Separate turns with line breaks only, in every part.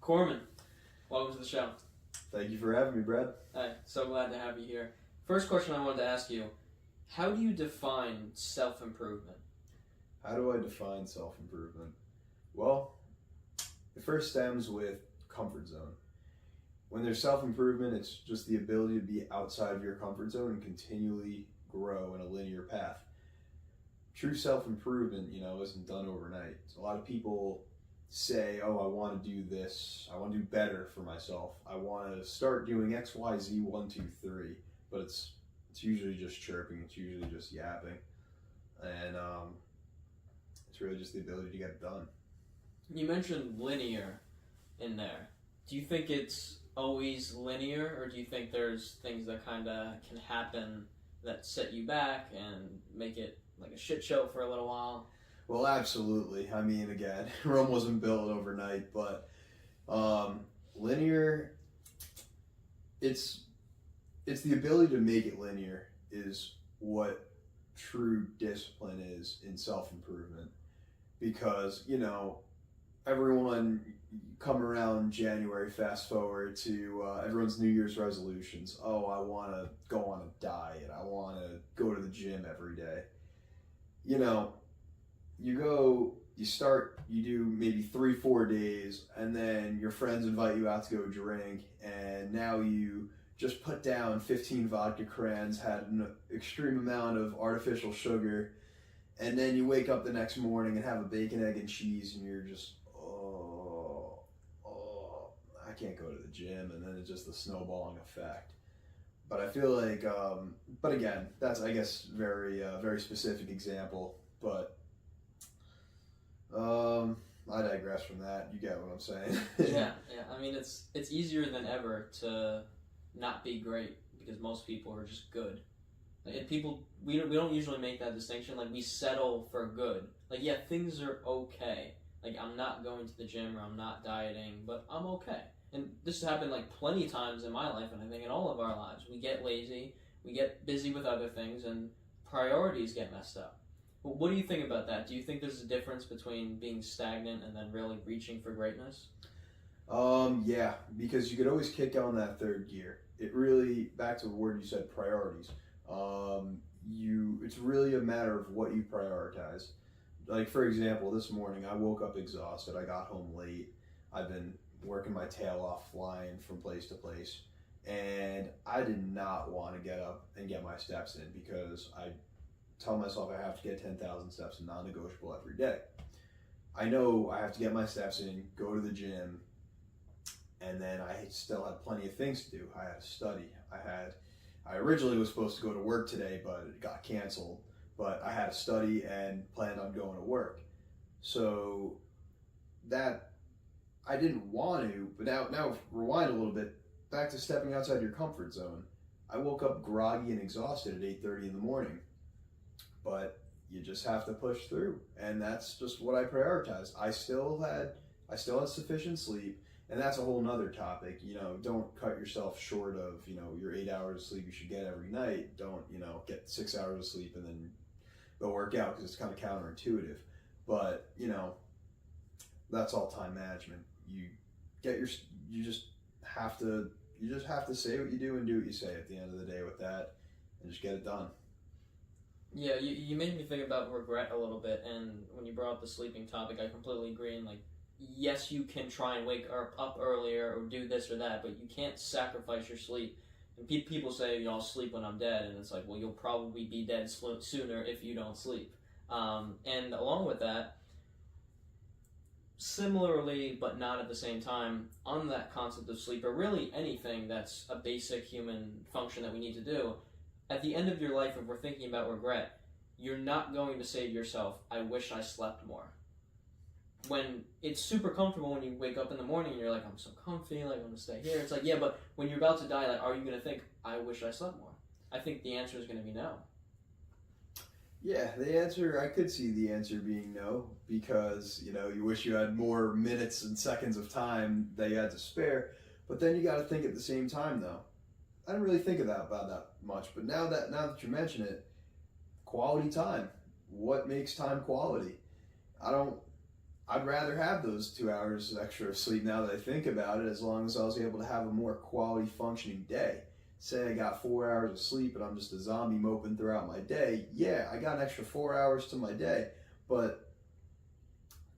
Corman, welcome to the show.
Thank you for having me, Brad.
Hi, so glad to have you here. First question I wanted to ask you, how do you define self-improvement?
How do I define self-improvement? Well, it first stems with comfort zone. When there's self-improvement, it's just the ability to be outside of your comfort zone and continually grow in a linear path. True self-improvement, isn't done overnight. So a lot of people say, oh, I want to do this. I want to do better for myself. I want to start doing X, Y, Z, 1, 2, 3. But it's usually just chirping. It's usually just yapping. And it's really just the ability to get it done.
You mentioned linear in there. Do you think it's always linear, or do you think there's things that kind of can happen that set you back and make it like a shit show for a little while?
Well, absolutely. I mean, again, Rome wasn't built overnight, but linear, it's the ability to make it linear is what true discipline is in self-improvement. Because, everyone come around January, fast forward to everyone's New Year's resolutions. Oh, I want to go on a diet. I want to go to the gym every day. You do maybe 3-4 days, and then your friends invite you out to go drink, and now you just put down 15 vodka crayons, had an extreme amount of artificial sugar, and then you wake up the next morning and have a bacon, egg, and cheese, and you're just, I can't go to the gym, and then it's just the snowballing effect. But I feel like, but again, that's, I guess, very specific example, but I digress from that. You get what I'm saying.
Yeah. I mean, it's easier than ever to not be great because most people are just good. And we don't usually make that distinction. Like, we settle for good. Like, yeah, things are okay. Like, I'm not going to the gym or I'm not dieting, but I'm okay. And this has happened like plenty of times in my life, and I think in all of our lives. We get lazy, we get busy with other things, and priorities get messed up. Well, what do you think about that? Do you think there's a difference between being stagnant and then really reaching for greatness?
Yeah, because you could always kick on that third gear. It really, back to the word you said, priorities. It's really a matter of what you prioritize. Like, for example, this morning I woke up exhausted. I got home late. I've been working my tail off, flying from place to place, and I did not want to get up and get my steps in because I tell myself I have to get 10,000 steps in non-negotiable every day. I know I have to get my steps in, go to the gym, and then I still had plenty of things to do. I had to study. I originally was supposed to go to work today, but it got canceled. But I had to study and planned on going to work. So that I didn't want to, but now rewind a little bit, back to stepping outside your comfort zone. I woke up groggy and exhausted at 8:30 in the morning. But you just have to push through, and that's just what I prioritized. I still had sufficient sleep, and that's a whole nother topic. Don't cut yourself short of your 8 hours of sleep you should get every night. Don't get 6 hours of sleep and then go work out, because it's kind of counterintuitive. But that's all time management. You just have to say what you do and do what you say at the end of the day with that, and just get it done.
Yeah, you made me think about regret a little bit, and when you brought up the sleeping topic, I completely agree. And yes, you can try and wake up earlier or do this or that, but you can't sacrifice your sleep. And people say, I'll sleep when I'm dead, and it's like, well, you'll probably be dead sooner if you don't sleep. And along with that, similarly, but not at the same time, on that concept of sleep, or really anything that's a basic human function that we need to do, at the end of your life, if we're thinking about regret, you're not going to say to yourself, I wish I slept more. When it's super comfortable when you wake up in the morning and you're like, I'm so comfy, like, I'm going to stay here. It's like, yeah, but when you're about to die, like, are you going to think, I wish I slept more? I think the answer is going to be no.
Yeah, I could see the answer being no, because, you wish you had more minutes and seconds of time that you had to spare. But then you got to think at the same time, though. I didn't really think about that much, but now that you mention it, quality time. What makes time quality? I'd rather have those 2 hours extra of sleep now that I think about it, as long as I was able to have a more quality functioning day. Say I got 4 hours of sleep and I'm just a zombie moping throughout my day. Yeah, I got an extra 4 hours to my day, but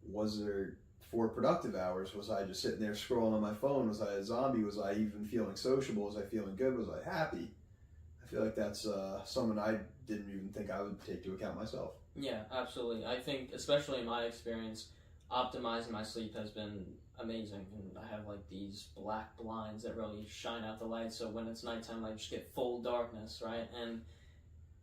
was there 4 productive hours? Was I just sitting there scrolling on my phone? Was I a zombie? Was I even feeling sociable? Was I feeling good? Was I happy? I feel like that's something I didn't even think I would take to account myself.
Yeah, absolutely. I think, especially in my experience, optimizing my sleep has been amazing. And I have like these black blinds that really shine out the light, so when it's nighttime I just get full darkness, right? And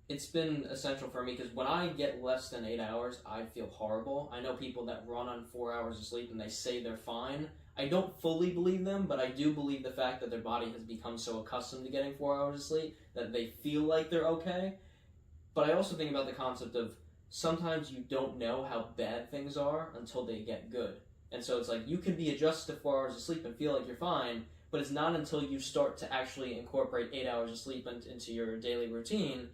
it's been essential for me, because when I get less than 8 hours, I feel horrible. I know people that run on 4 hours of sleep and they say they're fine. I don't fully believe them, but I do believe the fact that their body has become so accustomed to getting 4 hours of sleep that they feel like they're okay. But I also think about the concept of sometimes you don't know how bad things are until they get good. And so it's like you can be adjusted to 4 hours of sleep and feel like you're fine, but it's not until you start to actually incorporate 8 hours of sleep into your daily routine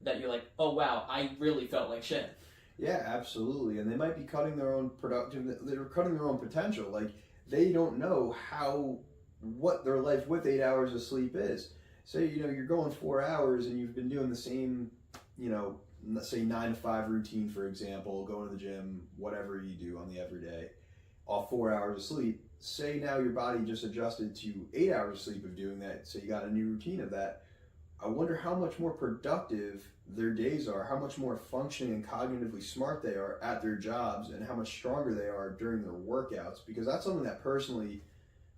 that you're like, oh wow, I really felt like shit.
Yeah, absolutely. And they might be cutting their own they're cutting their own potential. Like, they don't know what their life with 8 hours of sleep is. Say, you're going 4 hours and you've been doing the same, let's say 9 to 5 routine, for example, going to the gym, whatever you do on the everyday, off 4 hours of sleep. Say now your body just adjusted to 8 hours of sleep of doing that, so you got a new routine of that. I wonder how much more productive their days are, how much more functioning and cognitively smart they are at their jobs, and how much stronger they are during their workouts, because that's something that personally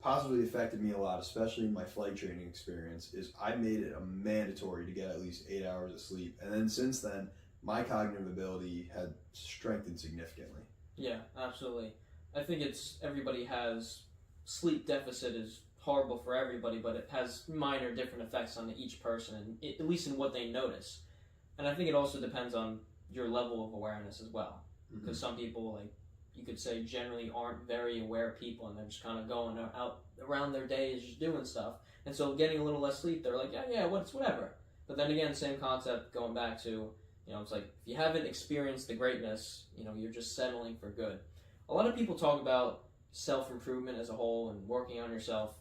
positively affected me a lot, especially in my flight training experience, is I made it a mandatory to get at least 8 hours of sleep. And then since then, my cognitive ability had strengthened significantly.
Yeah, absolutely. I think everybody has sleep deficit is horrible for everybody, but it has minor different effects on each person, at least in what they notice. And I think it also depends on your level of awareness as well. Because some people, like you could say, generally aren't very aware people, and they're just kind of going out around their days just doing stuff. And so getting a little less sleep, they're like, whatever. But then again, same concept going back to, it's like if you haven't experienced the greatness, you're just settling for good. A lot of people talk about self-improvement as a whole and working on yourself.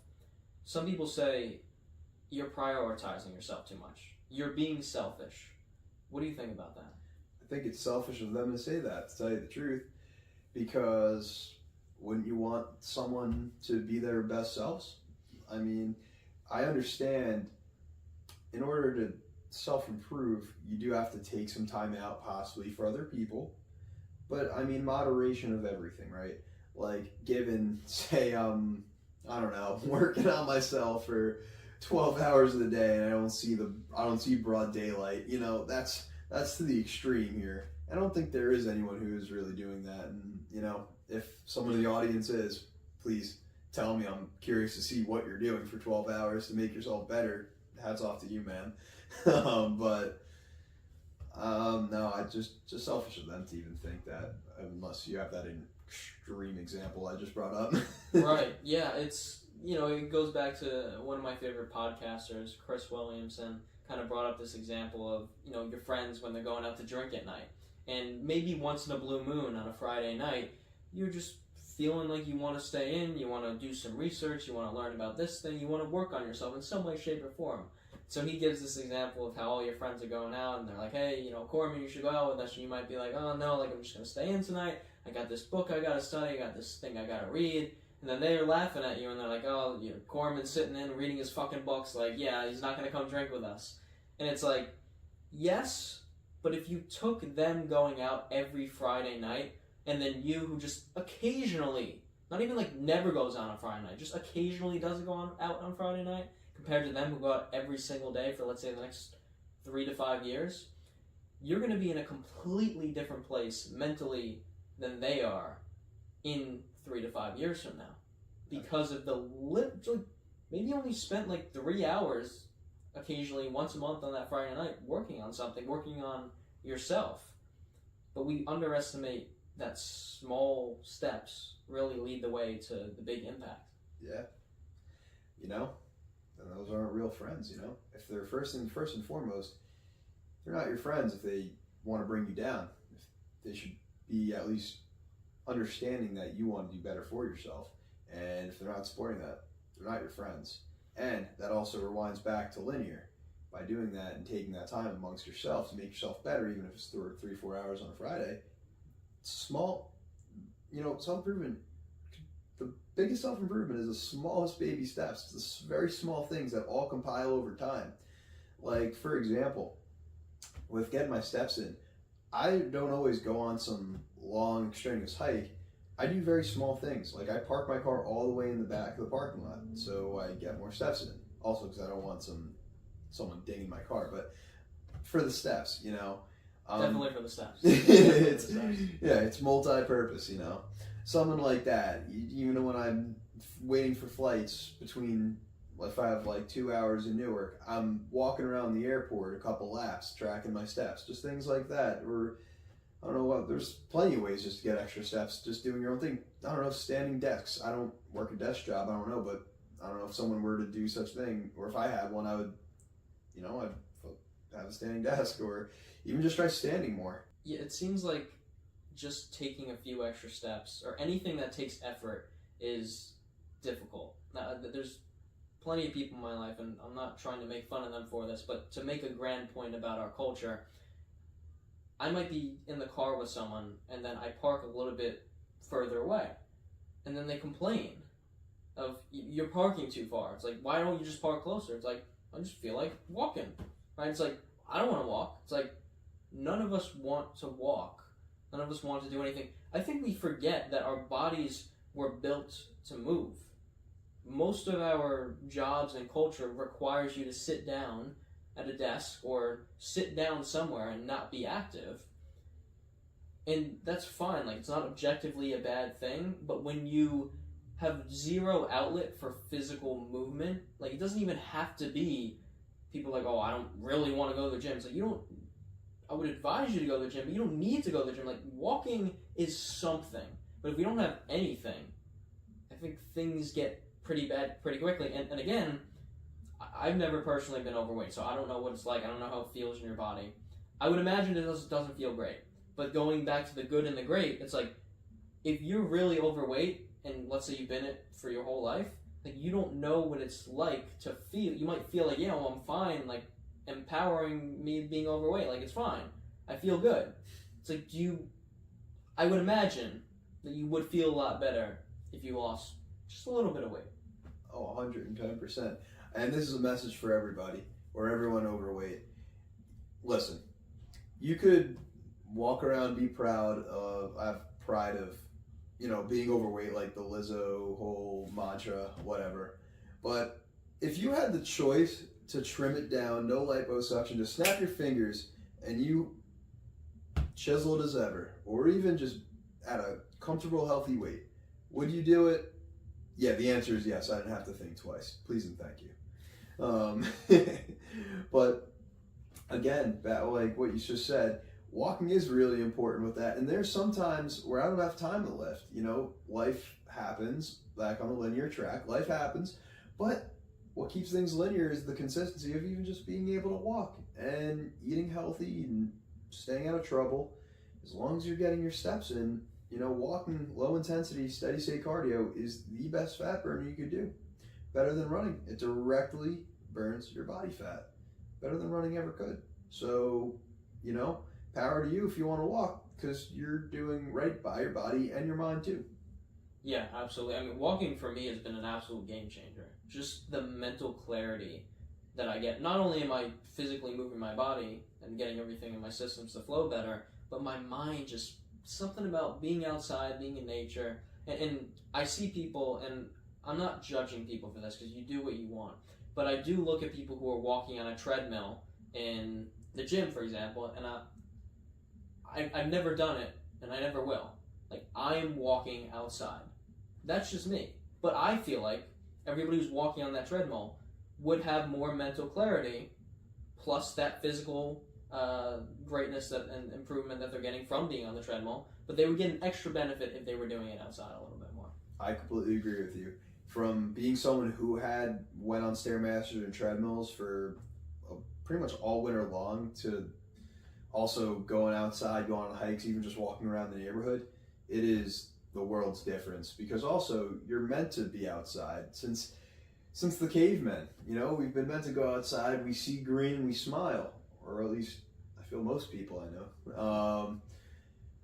Some people say you're prioritizing yourself too much. You're being selfish. What do you think about that?
I think it's selfish of them to say that, to tell you the truth, because wouldn't you want someone to be their best selves? I mean, I understand in order to self-improve, you do have to take some time out possibly for other people, but I mean, moderation of everything, right? Like, given, say, I don't know, working on myself for 12 hours of the day and I don't see broad daylight, that's to the extreme here. I don't think there is anyone who is really doing that. And, if someone in the audience is, please tell me. I'm curious to see what you're doing for 12 hours to make yourself better. Hats off to you, man. No, I just selfish of them to even think that, unless you have that extreme example I just brought up.
Right. Yeah, it goes back to one of my favorite podcasters, Chris Williamson, kind of brought up this example of, your friends when they're going out to drink at night. And maybe once in a blue moon on a Friday night, you're just feeling like you want to stay in, you want to do some research, you want to learn about this thing, you want to work on yourself in some way, shape, or form. So he gives this example of how all your friends are going out, and they're like, hey, Corman, you should go out with us. And you might be like, oh, no, I'm just going to stay in tonight. I got this book I got to study, I got this thing I got to read. And then they're laughing at you, and they're like, oh, Corman's sitting in reading his fucking books. Like, yeah, he's not going to come drink with us. And it's like, yes, but if you took them going out every Friday night, and then you who just occasionally, not even like never goes out on Friday night, just occasionally does go out on Friday night, compared to them who go out every single day for, let's say, the next 3 to 5 years, you're going to be in a completely different place mentally than they are in 3 to 5 years from now. Because of maybe you only spent like 3 hours occasionally once a month on that Friday night working on something, working on yourself. But we underestimate that small steps really lead the way to the big impact.
Yeah. And those aren't real friends, If they're first and foremost, they're not your friends if they want to bring you down. If they should be at least understanding that you want to do better for yourself. And if they're not supporting that, they're not your friends. And that also rewinds back to linear. By doing that and taking that time amongst yourself to make yourself better, even if it's 3-4 hours on a Friday, small, self-improvement, the biggest self-improvement is the smallest baby steps. It's the very small things that all compile over time. Like, for example, with getting my steps in, I don't always go on some long, strenuous hike. I do very small things. Like, I park my car all the way in the back of the parking lot so I get more steps in. Also, because I don't want someone dinging my car, but for the steps,
definitely for the steps.
It's multi-purpose, something like that. Even when I'm waiting for flights between, if I have like 2 hours in Newark, I'm walking around the airport a couple laps, tracking my steps, just things like that. Or I don't know what, there's plenty of ways just to get extra steps, just doing your own thing. I don't know, standing desks. I don't work a desk job, I don't know, but I don't know if someone were to do such thing, or if I had one, I would, I'd have a standing desk, or even just try standing more.
Yeah, it seems like just taking a few extra steps, or anything that takes effort, is difficult. Now, there's plenty of people in my life, and I'm not trying to make fun of them for this, but to make a grand point about our culture, I might be in the car with someone, and then I park a little bit further away, and then they complain of, you're parking too far. It's like, why don't you just park closer? It's like, I just feel like walking, right? It's like, I don't want to walk. It's like, none of us want to walk. None of us want to do anything. I think we forget that our bodies were built to move. Most of our jobs and culture requires you to sit down at a desk or sit down somewhere and not be active. And that's fine. Like, it's not objectively a bad thing, but when you have zero outlet for physical movement, like, it doesn't even have to be people like, oh, I don't really want to go to the gym. It's like, I would advise you to go to the gym, but you don't need to go to the gym. Like, walking is something, but if we don't have anything, I think things get pretty bad pretty quickly. And again, I've never personally been overweight, so I don't know what it's like. I don't know how it feels in your body. I would imagine it doesn't feel great. But going back to the good and the great, it's like, if you're really overweight, and let's say you've been it for your whole life, like, you don't know what it's like to feel. You might feel like, I'm fine, like, empowering me being overweight, like, it's fine. I feel good. It's like, I would imagine that you would feel a lot better if you lost just a little bit of weight.
Oh, 110%. And this is a message for everybody, or everyone overweight. Listen, you could walk around, be proud of, I have pride of, being overweight, like the Lizzo whole mantra, whatever. But if you had the choice to trim it down, no liposuction, just snap your fingers and you chiseled as ever, or even just at a comfortable, healthy weight, would you do it? Yeah, the answer is yes. I didn't have to think twice. Please and thank you. But again, like what you just said, walking is really important with that. And there's sometimes where I don't have time to lift. Life happens, back on the linear track, life happens. But what keeps things linear is the consistency of even just being able to walk and eating healthy and staying out of trouble. As long as you're getting your steps in, walking low intensity, steady state cardio is the best fat burner you could do. Better than running. It directly burns your body fat. Better than running ever could. So, power to you if you want to walk, because you're doing right by your body and your mind too.
Yeah, absolutely. I mean, walking for me has been an absolute game changer. Just the mental clarity that I get. Not only am I physically moving my body and getting everything in my systems to flow better, but my mind, just something about being outside, being in nature. And I see people, and I'm not judging people for this because you do what you want, but I do look at people who are walking on a treadmill in the gym, for example, and I've never done it, and I never will. Like, I am walking outside. That's just me. But I feel like everybody who's walking on that treadmill would have more mental clarity, plus that physical greatness and improvement that they're getting from being on the treadmill, but they would get an extra benefit if they were doing it outside a little bit more.
I completely agree with you. From being someone who went on Stairmasters and treadmills for pretty much all winter long, to also going outside, going on hikes, even just walking around the neighborhood, it is the world's difference, because also you're meant to be outside since the cavemen. We've been meant to go outside. We see green, we smile, or at least I feel most people I know.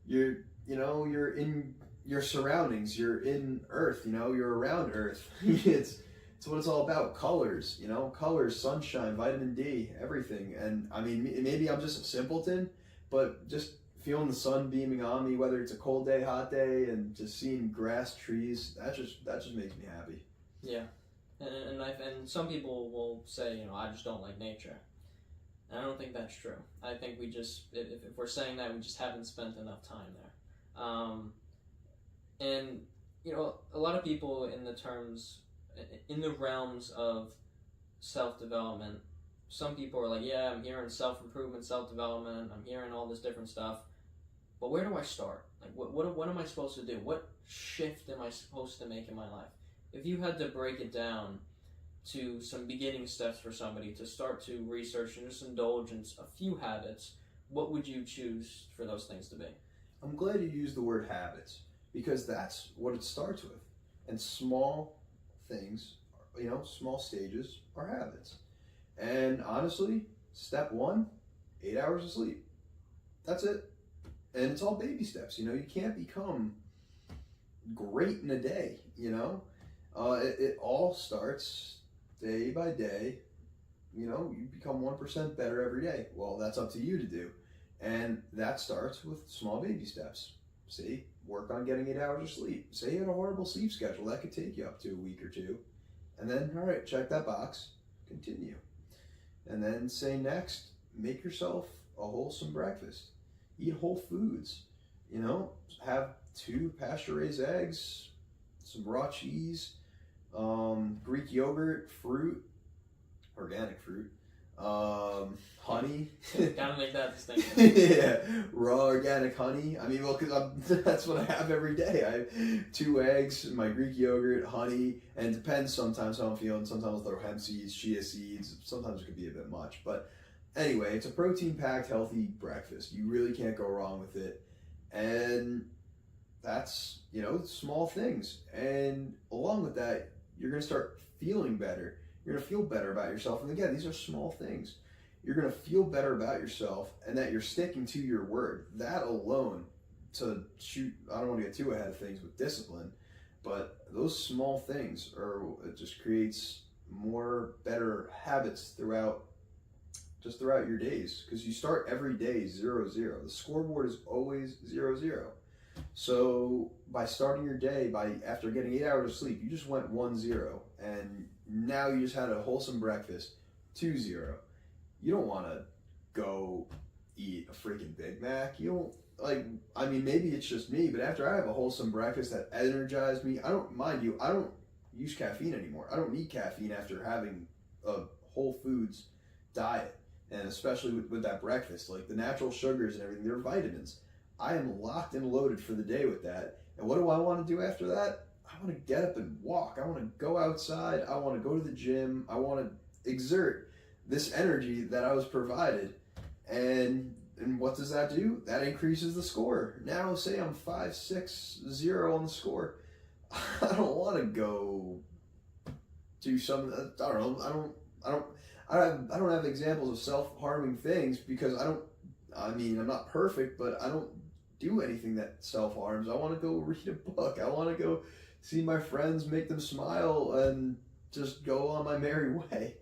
You're in your surroundings. You're in Earth. You're around Earth. It's what it's all about. Colors. Colors, sunshine, vitamin D, everything. And I mean, maybe I'm just a simpleton, but just feeling the sun beaming on me, whether it's a cold day, hot day, and just seeing grass, trees, that just makes me happy.
Yeah, and some people will say, I just don't like nature. And I don't think that's true. I think we just, if we're saying that, we just haven't spent enough time there. And a lot of people in the realms of self-development, some people are like, yeah, I'm hearing self-improvement, self-development, I'm hearing all this different stuff, but where do I start? Like, what am I supposed to do? What shift am I supposed to make in my life? If you had to break it down to some beginning steps for somebody to start to research and just indulge in a few habits, what would you choose for those things to be?
I'm glad you used the word habits, because that's what it starts with. And small things, small stages are habits. And honestly, step 1, 8 hours of sleep. That's it. And it's all baby steps. You can't become great in a day. It all starts day by day. You become 1% better every day. Well, that's up to you to do. And that starts with small baby steps. See, work on getting 8 hours of sleep. Say you had a horrible sleep schedule. That could take you up to a week or two. And then, all right, check that box. Continue. And then say next, make yourself a wholesome breakfast. Eat whole foods. Have 2 pasture-raised eggs, some raw cheese, Greek yogurt, fruit, organic fruit, honey.
Gotta make that distinction.
Yeah, raw organic honey. I mean, well, because that's what I have every day. I have 2 eggs, my Greek yogurt, honey, and it depends sometimes how I'm feeling. Sometimes I'll throw hemp seeds, chia seeds. Sometimes it could be a bit much. But anyway, it's a protein-packed, healthy breakfast. You really can't go wrong with it. And that's, small things. And along with that, you're going to start feeling better. You're going to feel better about yourself. And again, these are small things. You're going to feel better about yourself and that you're sticking to your word. That alone, I don't want to get too ahead of things with discipline, but those small things it just creates more better habits throughout your days. Because you start every day 0-0. The scoreboard is always 0-0. So by starting your day, after getting 8 hours of sleep, you just went 1-0, and now you just had a wholesome breakfast, 2-0. You don't want to go eat a freaking Big Mac. You don't maybe it's just me, but after I have a wholesome breakfast that energized me, I don't use caffeine anymore. I don't need caffeine after having a whole foods diet, and especially with that breakfast, like the natural sugars and everything, they're vitamins. I am locked and loaded for the day with that. And what do I want to do after that? I want to get up and walk. I want to go outside. I want to go to the gym. I want to exert this energy that I was provided. And what does that do? That increases the score. Now, say I'm 5-6-0 on the score. I don't want to go do something. I don't know. I don't have examples of self-harming things because I'm not perfect, but I don't do anything that self-harms. I want to go read a book. I want to go see my friends, make them smile, and just go on my merry way.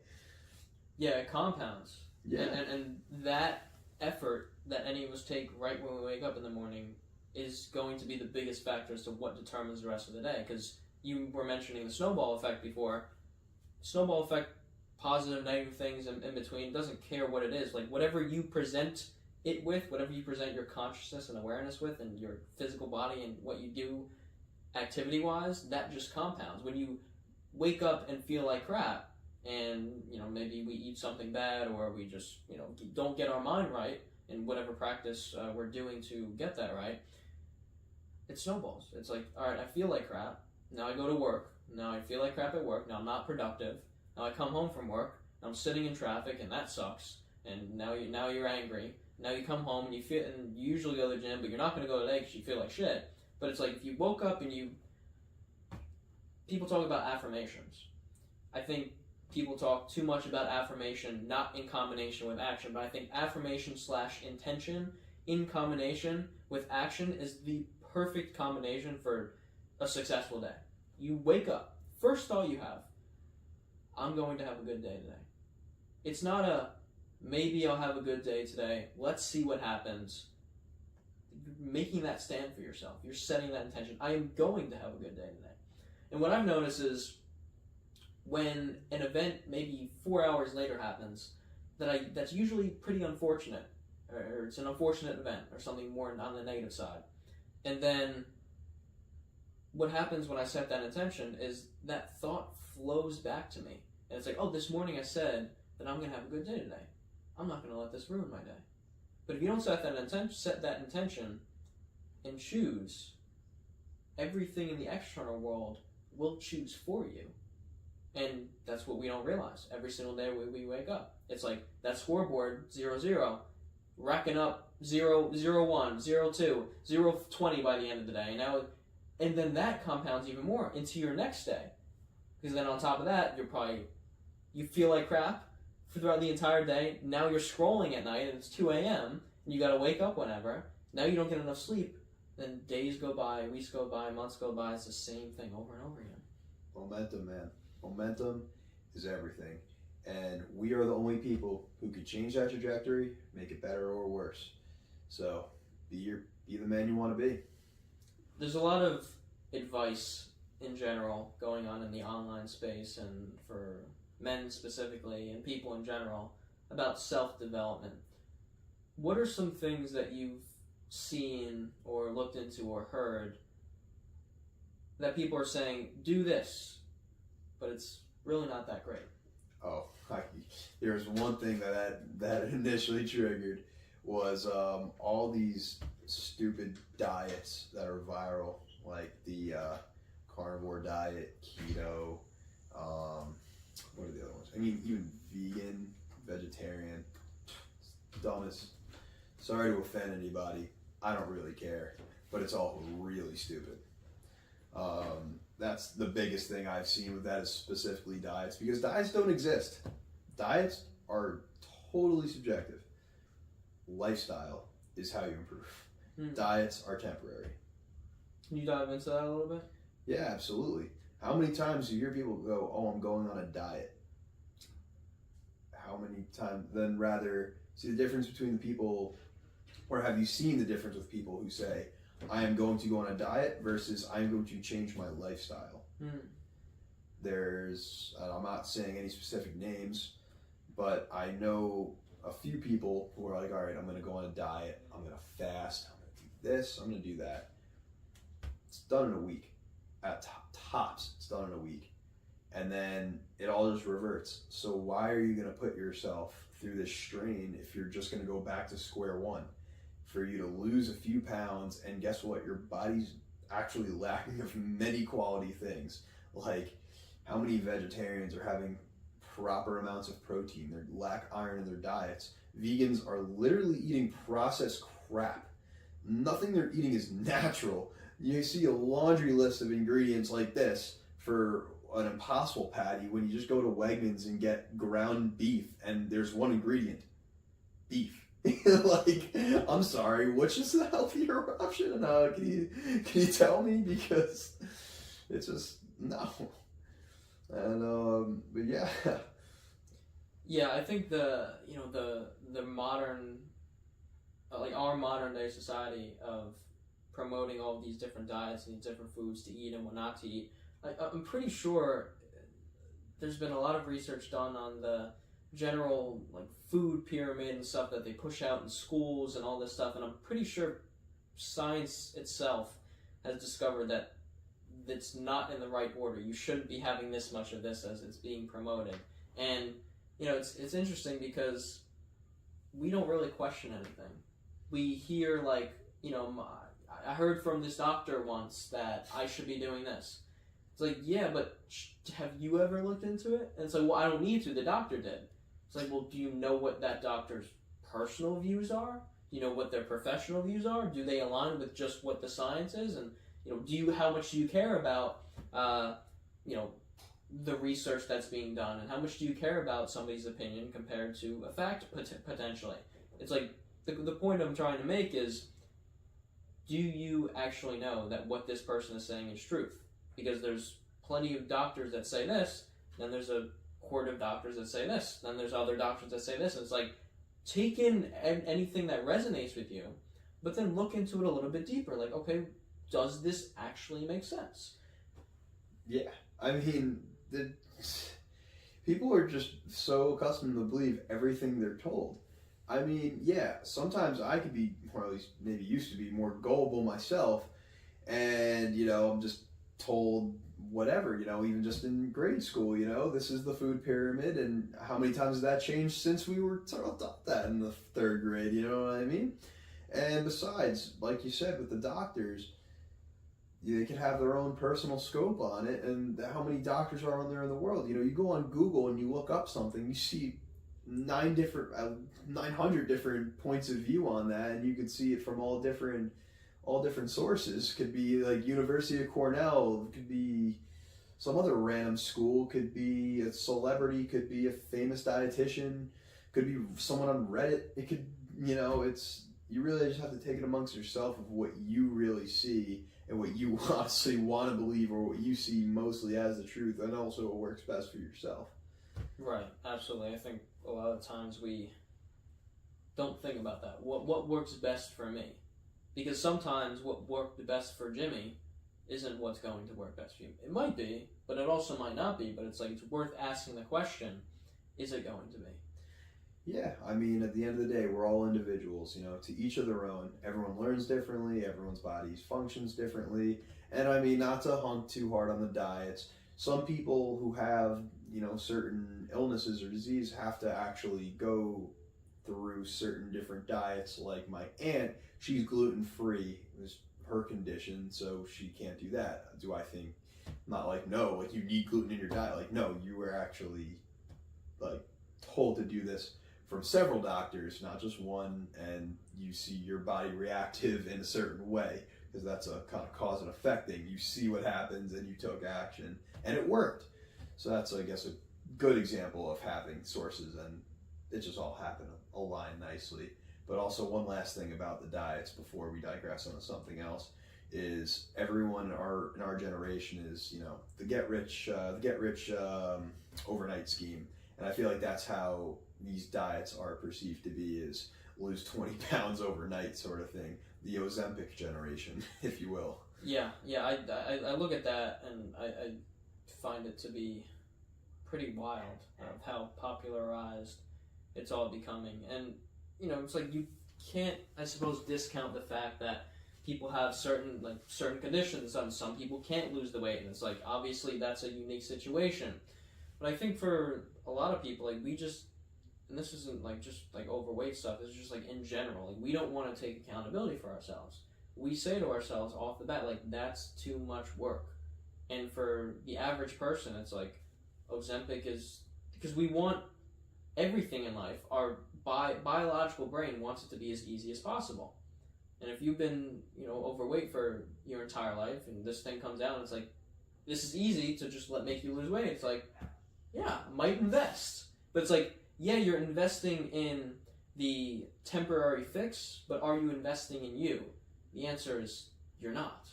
Yeah, it compounds.
Yeah.
And that effort that any of us take right when we wake up in the morning is going to be the biggest factor as to what determines the rest of the day. Because you were mentioning the snowball effect before. Snowball effect, positive, negative things in between, doesn't care what it is. Like, whatever you present it with, whatever you present your consciousness and awareness with, and your physical body and what you do activity-wise, that just compounds. When you wake up and feel like crap, and maybe we eat something bad, or we just don't get our mind right in whatever practice we're doing to get that right, it snowballs. It's like, all right, I feel like crap. Now I go to work. Now I feel like crap at work. Now I'm not productive. Now I come home from work. Now I'm sitting in traffic, and that sucks. And now you're angry. Now you come home and you usually go to the gym, but you're not going to go today because you feel like shit. But it's like if you woke up and people talk about affirmations. I think people talk too much about affirmation, not in combination with action, but I think affirmation / intention in combination with action is the perfect combination for a successful day. You wake up, first thought you have, I'm going to have a good day today. It's not a, maybe I'll have a good day today, let's see what happens. You're making that stand for yourself. You're setting that intention. I am going to have a good day today. And what I've noticed is when an event maybe 4 hours later happens, that's usually pretty unfortunate, or it's an unfortunate event, or something more on the negative side. And then what happens when I set that intention is that thought flows back to me. And it's like, oh, this morning I said that I'm going to have a good day today. I'm not going to let this ruin my day. But if you don't set that intention and choose, everything in the external world will choose for you. And that's what we don't realize. Every single day we wake up, it's like that scoreboard 0-0, racking up 0-1, 0-2, 0-20 by the end of the day. And then that compounds even more into your next day, because then on top of that, you feel like crap throughout the entire day. Now you're scrolling at night and it's 2 a.m. and you got to wake up whenever. Now you don't get enough sleep. Then days go by, weeks go by, months go by. It's the same thing over and over again.
Momentum, man. Momentum is everything. And we are the only people who could change that trajectory, make it better or worse. So be the man you want to be.
There's a lot of advice in general going on in the online space, and for men specifically and people in general, about self-development. What are some things that you've seen or looked into or heard that people are saying, do this, but it's really not that great?
Oh, there's one thing that initially triggered was all these stupid diets that are viral, like the carnivore diet, keto, what are the other ones? I mean, even vegan, vegetarian, dumbest. Sorry to offend anybody. I don't really care, but it's all really stupid. That's the biggest thing I've seen with that is specifically diets, because diets don't exist. Diets are totally subjective. Lifestyle is how you improve. Diets are temporary.
Can you dive into that a little bit?
Yeah, absolutely. How many times do you hear people go, oh, I'm going on a diet? How many times? Then rather see the difference between the people, or have you seen the difference with people who say, I am going to go on a diet versus I'm going to change my lifestyle? There's, I'm not saying any specific names, but I know a few people who are like, all right, I'm going to go on a diet, I'm going to fast, I'm going to do this, I'm going to do that. It's done in a week. At tops, it's done in a week. And then it all just reverts. So why are you going to put yourself through this strain if you're just going to go back to square one? For you to lose a few pounds, and guess what? Your body's actually lacking of many quality things. Like, how many vegetarians are having proper amounts of protein? They lack iron in their diets. Vegans are literally eating processed crap. Nothing they're eating is natural. You see a laundry list of ingredients like this for an Impossible patty when you just go to Wegmans and get ground beef, and there's one ingredient, beef. Like, I'm sorry, which is the healthier option? Can you tell me? Because it's just no. And but yeah.
Yeah, I think the modern, like our modern day society of promoting all of these different diets and these different foods to eat and what not to eat. I'm pretty sure there's been a lot of research done on the general like food pyramid and stuff that they push out in schools and all this stuff, and I'm pretty sure science itself has discovered that it's not in the right order. You shouldn't be having this much of this as it's being promoted. And it's interesting because we don't really question anything. We hear like, I heard from this doctor once that I should be doing this. It's like, yeah, but have you ever looked into it? And it's like, well, I don't need to. The doctor did. It's like, well, do you know what that doctor's personal views are? Do you know what their professional views are? Do they align with just what the science is? And how much do you care about, the research that's being done, and how much do you care about somebody's opinion compared to a fact potentially? It's like the point I'm trying to make is, do you actually know that what this person is saying is truth? Because there's plenty of doctors that say this, then there's a horde of doctors that say this, then there's other doctors that say this, and it's like, take in anything that resonates with you, but then look into it a little bit deeper. Like, okay, does this actually make sense?
Yeah, I mean, people are just so accustomed to believe everything they're told. I mean, yeah, sometimes I could be, or at least maybe used to be, more gullible myself, and, I'm just told whatever, even just in grade school, this is the food pyramid, and how many times has that changed since we were taught that in the third grade, you know what I mean? And besides, like you said, with the doctors, they can have their own personal scope on it, and how many doctors are on there in the world? You go on Google and you look up something, you see 900 different points of view on that, and you can see it from all different sources. Could be like University of Cornell, could be some other random school, could be a celebrity, could be a famous dietitian, could be someone on Reddit. It could, you really just have to take it amongst yourself of what you really see and what you honestly want to believe, or what you see mostly as the truth, and also what works best for yourself.
Right, absolutely. I think a lot of times we don't think about that. What works best for me? Because sometimes what worked the best for Jimmy isn't what's going to work best for you. It might be, but it also might not be. But it's like, it's worth asking the question, is it going to be?
Yeah, I mean, at the end of the day, we're all individuals, to each of their own. Everyone learns differently, everyone's bodies functions differently. And I mean, not to hunk too hard on the diets, some people who have, certain illnesses or disease have to actually go through certain different diets. Like my aunt, she's gluten-free, it was her condition, so she can't do that. Do I think, not like, no, like you need gluten in your diet, like, no, you were actually like told to do this from several doctors, not just one, and you see your body reactive in a certain way, because that's a kind of cause and effect thing. You see what happens and you took action, and it worked. So that's, I guess, a good example of having sources, and it just all happened, aligned nicely. But also, one last thing about the diets before we digress onto something else is everyone in our generation is, the get rich overnight scheme, and I feel like that's how these diets are perceived to be, is lose 20 pounds overnight sort of thing. The Ozempic generation, if you will.
Yeah, I look at that and I find it to be pretty wild of how popularized it's all becoming. And, it's like you can't, I suppose, discount the fact that people have certain conditions, and some people can't lose the weight, and it's like, obviously that's a unique situation. But I think for a lot of people, like, we just, and this isn't just overweight stuff, this is just in general, we don't want to take accountability for ourselves. We say to ourselves off the bat, that's too much work. And for the average person, it's like, Ozempic is, because we want everything in life, our biological brain wants it to be as easy as possible. And if you've been, overweight for your entire life, and this thing comes out, and it's like, this is easy to just make you lose weight. It's like, yeah, might invest. But it's like, yeah, you're investing in the temporary fix, but are you investing in you? The answer is, you're not.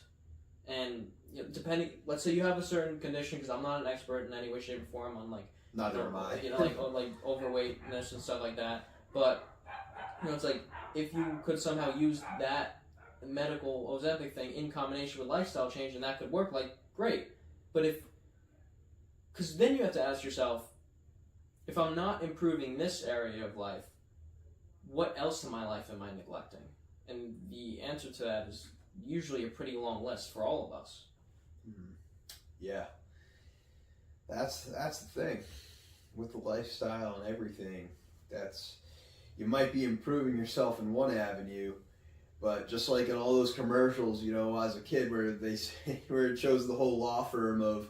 And depending, let's say you have a certain condition, because I'm not an expert in any way, shape, or form on
neither am I.
Overweightness and stuff like that. But it's like, if you could somehow use that medical Ozempic thing in combination with lifestyle change, and that could work, great. But because then you have to ask yourself, if I'm not improving this area of life, what else in my life am I neglecting? And the answer to that is usually a pretty long list for all of us.
Mm-hmm. Yeah. That's the thing. With the lifestyle and everything, you might be improving yourself in one avenue, but just like in all those commercials, as a kid where they say, where it shows the whole law firm of,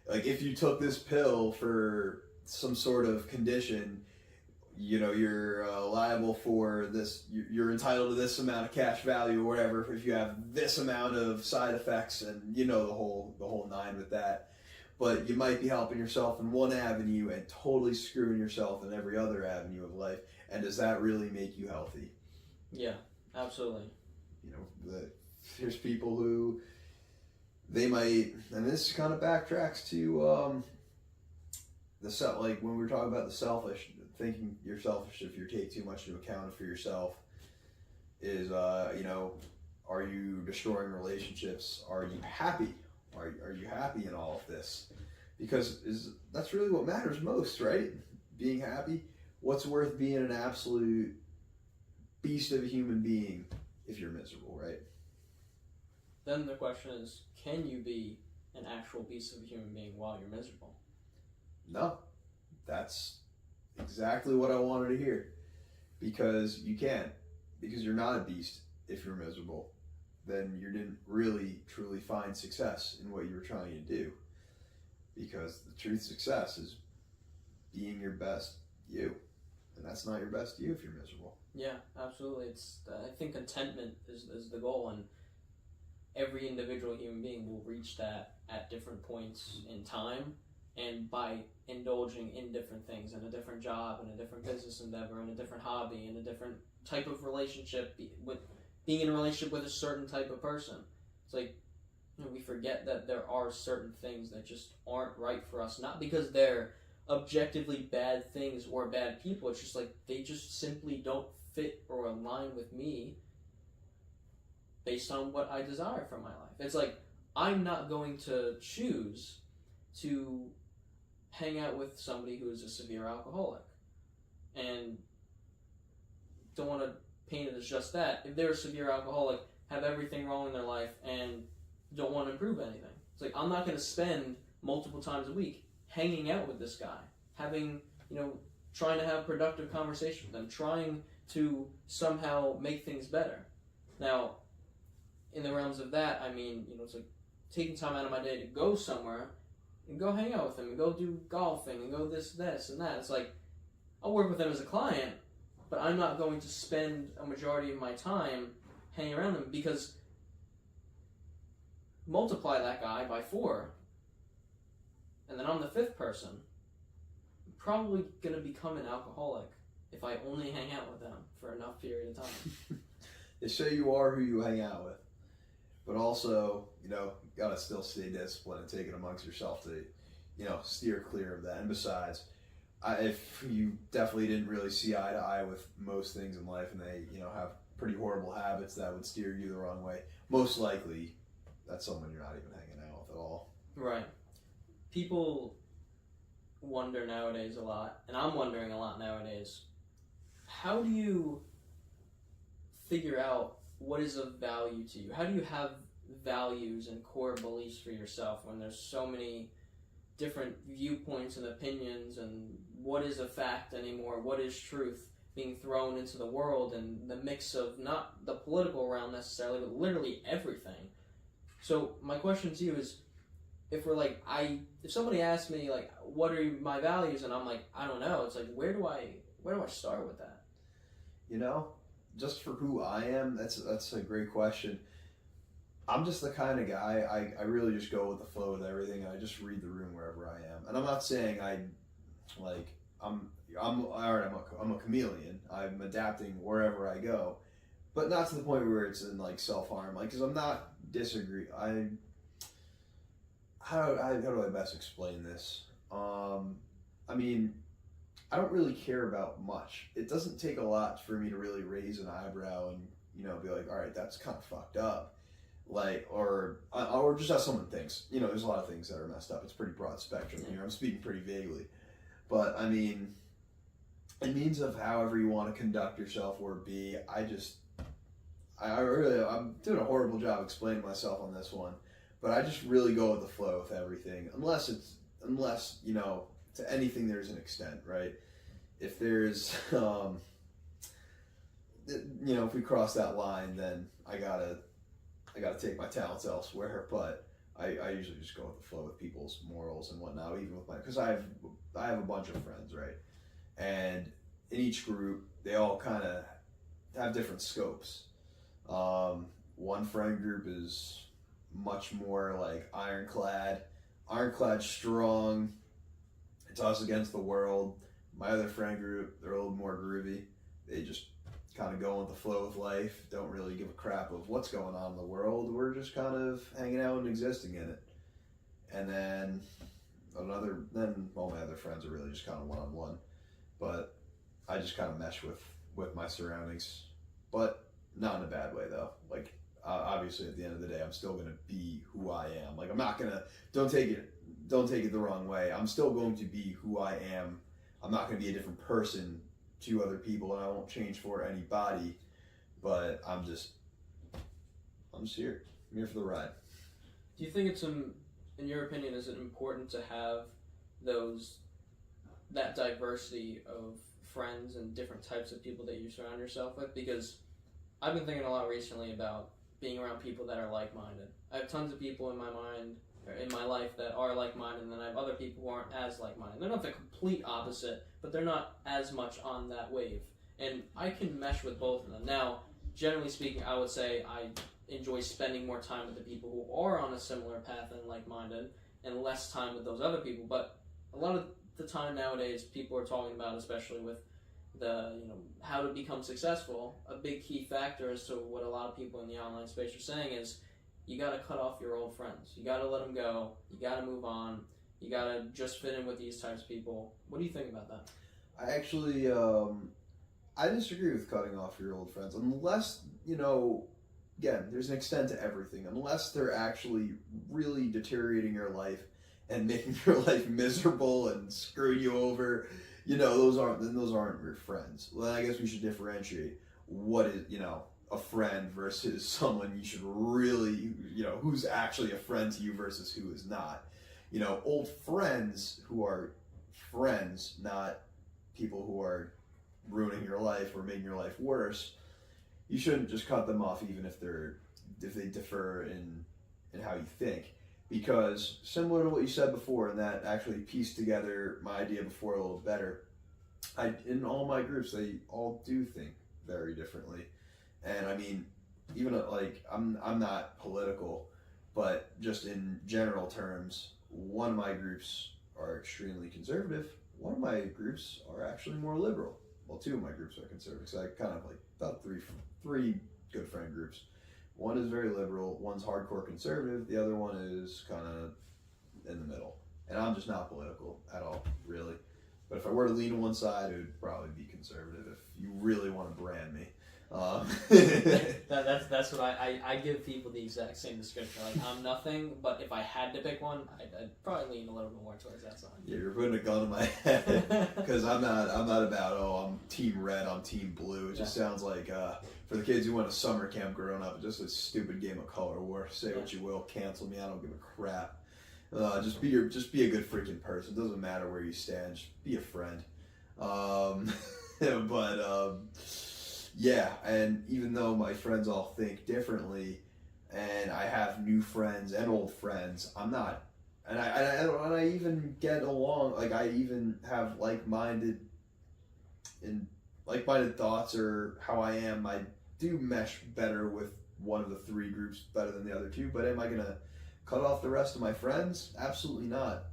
if you took this pill for some sort of condition, you're liable for this, you're entitled to this amount of cash value or whatever if you have this amount of side effects, and the whole nine with that. But you might be helping yourself in one avenue and totally screwing yourself in every other avenue of life. And does that really make you healthy?
Yeah, absolutely.
There's people who they might, and this kind of backtracks to like when we were talking about the selfish, thinking you're selfish if you take too much into account for yourself is, are you destroying relationships? Are you happy? Are you happy in all of this? Because that's really what matters most, right? Being happy. What's worth being an absolute beast of a human being if you're miserable, right?
Then the question is, can you be an actual beast of a human being while you're miserable?
No. That's exactly what I wanted to hear. Because you can't. Because you're not a beast if you're miserable. Then you didn't really, truly find success in what you were trying to do. Because the true success is being your best you. And that's not your best you if you're miserable.
Yeah, absolutely. I think contentment is the goal, and every individual human being will reach that at different points in time, and by indulging in different things, in a different job, in a different business endeavor, in a different hobby, in a different type of relationship, being in a relationship with a certain type of person. It's like, we forget that there are certain things that just aren't right for us, not because they're objectively bad things or bad people. It's just like they just simply don't fit or align with me based on what I desire from my life. It's like I'm not going to choose to hang out with somebody who is a severe alcoholic, and don't want to paint it as just that. If they're a severe alcoholic, have everything wrong in their life, and don't want to improve anything, it's like I'm not going to spend multiple times a week hanging out with this guy, having, trying to have productive conversation with them, trying to somehow make things better. Now, in the realms of that, I mean, it's like taking time out of my day to go somewhere and go hang out with them and go do golfing and go this and that. It's like, I'll work with them as a client, but I'm not going to spend a majority of my time hanging around them, because multiply that guy by 4, and then I'm the 5th person. I'm probably going to become an alcoholic if I only hang out with them for enough period of time.
They say you are who you hang out with. But also, gotta still stay disciplined and take it amongst yourself to, steer clear of that. And besides, if you definitely didn't really see eye to eye with most things in life, and they, have pretty horrible habits that would steer you the wrong way, most likely that's someone you're not even hanging out with at all.
Right. People wonder nowadays a lot, and I'm wondering a lot nowadays, how do you figure out what is of value to you? How do you have values and core beliefs for yourself when there's so many different viewpoints and opinions, and what is a fact anymore, what is truth being thrown into the world, and the mix of not the political realm necessarily, but literally everything? So my question to you is, if somebody asks me what are my values, and I'm like, I don't know, it's like, where do I start with that?
Just for who I am, that's a great question. I'm just the kind of guy, I really just go with the flow with everything, and I just read the room wherever I am. And I'm not saying I'm a chameleon. I'm adapting wherever I go, but not to the point where it's in self-harm. Because I'm not how do I best explain this? I don't really care about much. It doesn't take a lot for me to really raise an eyebrow and, be like, all right, that's kind of fucked up. Or just how someone thinks. There's a lot of things that are messed up. It's pretty broad spectrum here. I'm speaking pretty vaguely. But, in means of however you want to conduct yourself or be, I'm doing a horrible job explaining myself on this one. But I just really go with the flow with everything. Unless, to anything there's an extent, right? If there's, if we cross that line, then I gotta take my talents elsewhere. But I usually just go with the flow with people's morals and whatnot, even with because I have a bunch of friends, right? And in each group, they all kind of have different scopes. One friend group is much more like ironclad strong. It's us against the world. My other friend group, they're a little more groovy. They just kind of go with the flow of life, don't really give a crap of what's going on in the world. We're just kind of hanging out and existing in it. And then all my other friends are really just kind of one-on-one. But I just kind of mesh with my surroundings. But not in a bad way, though. Like, obviously, at the end of the day, I'm still going to be who I am. Like, I'm not going to, don't take it the wrong way. I'm still going to be who I am. I'm not going to be a different person to other people, and I won't change for anybody. But I'm just here. I'm here for the ride.
Do you think it's, in your opinion, is it important to have that diversity of friends and different types of people that you surround yourself with? Because I've been thinking a lot recently about being around people that are like-minded. I have tons of people in my mind, or in my life, that are like-minded, and then I have other people who aren't as like-minded. They're not the complete opposite, but they're not as much on that wave. And I can mesh with both of them. Now, generally speaking, I would say I enjoy spending more time with the people who are on a similar path and like-minded, and less time with those other people. But a lot of the time nowadays, people are talking about, especially with how to become successful, a big key factor as to what a lot of people in the online space are saying is you got to cut off your old friends. You got to let them go. You got to move on. You got to just fit in with these types of people. What do you think about that?
I actually, I disagree with cutting off your old friends unless, again, there's an extent to everything. Unless they're actually really deteriorating your life and making your life miserable and screwing you over, those aren't your friends. Well, I guess we should differentiate what is, a friend versus someone you should really, who's actually a friend to you versus who is not. Old friends who are friends, not people who are ruining your life or making your life worse. You shouldn't just cut them off even if they differ in how you think. Because similar to what you said before, and that actually pieced together my idea before a little better, in all my groups, they all do think very differently. And I mean, even like, I'm not political, but just in general terms, one of my groups are extremely conservative. One of my groups are actually more liberal. Well, two of my groups are conservative. So I kind of like about three good friend groups. One is very liberal, one's hardcore conservative, the other one is kind of in the middle. And I'm just not political at all, really. But if I were to lean on one side, it would probably be conservative if you really want to brand me.
That's what I give people the exact same description. Like, I'm nothing, but if I had to pick one, I'd probably lean a little bit more towards that side.
Yeah, you're putting a gun in my head because I'm not about I'm team red, I'm team blue. It just sounds like for the kids who went to summer camp growing up, just a stupid game of color war. Say what you will, cancel me, I don't give a crap. Just be a good freaking person. It doesn't matter where you stand. Just be a friend. Yeah, and even though my friends all think differently, and I have new friends and old friends, I'm not, and I even get along. Like, I even have like-minded thoughts or how I am. I do mesh better with one of the three groups better than the other two. But am I gonna cut off the rest of my friends? Absolutely not.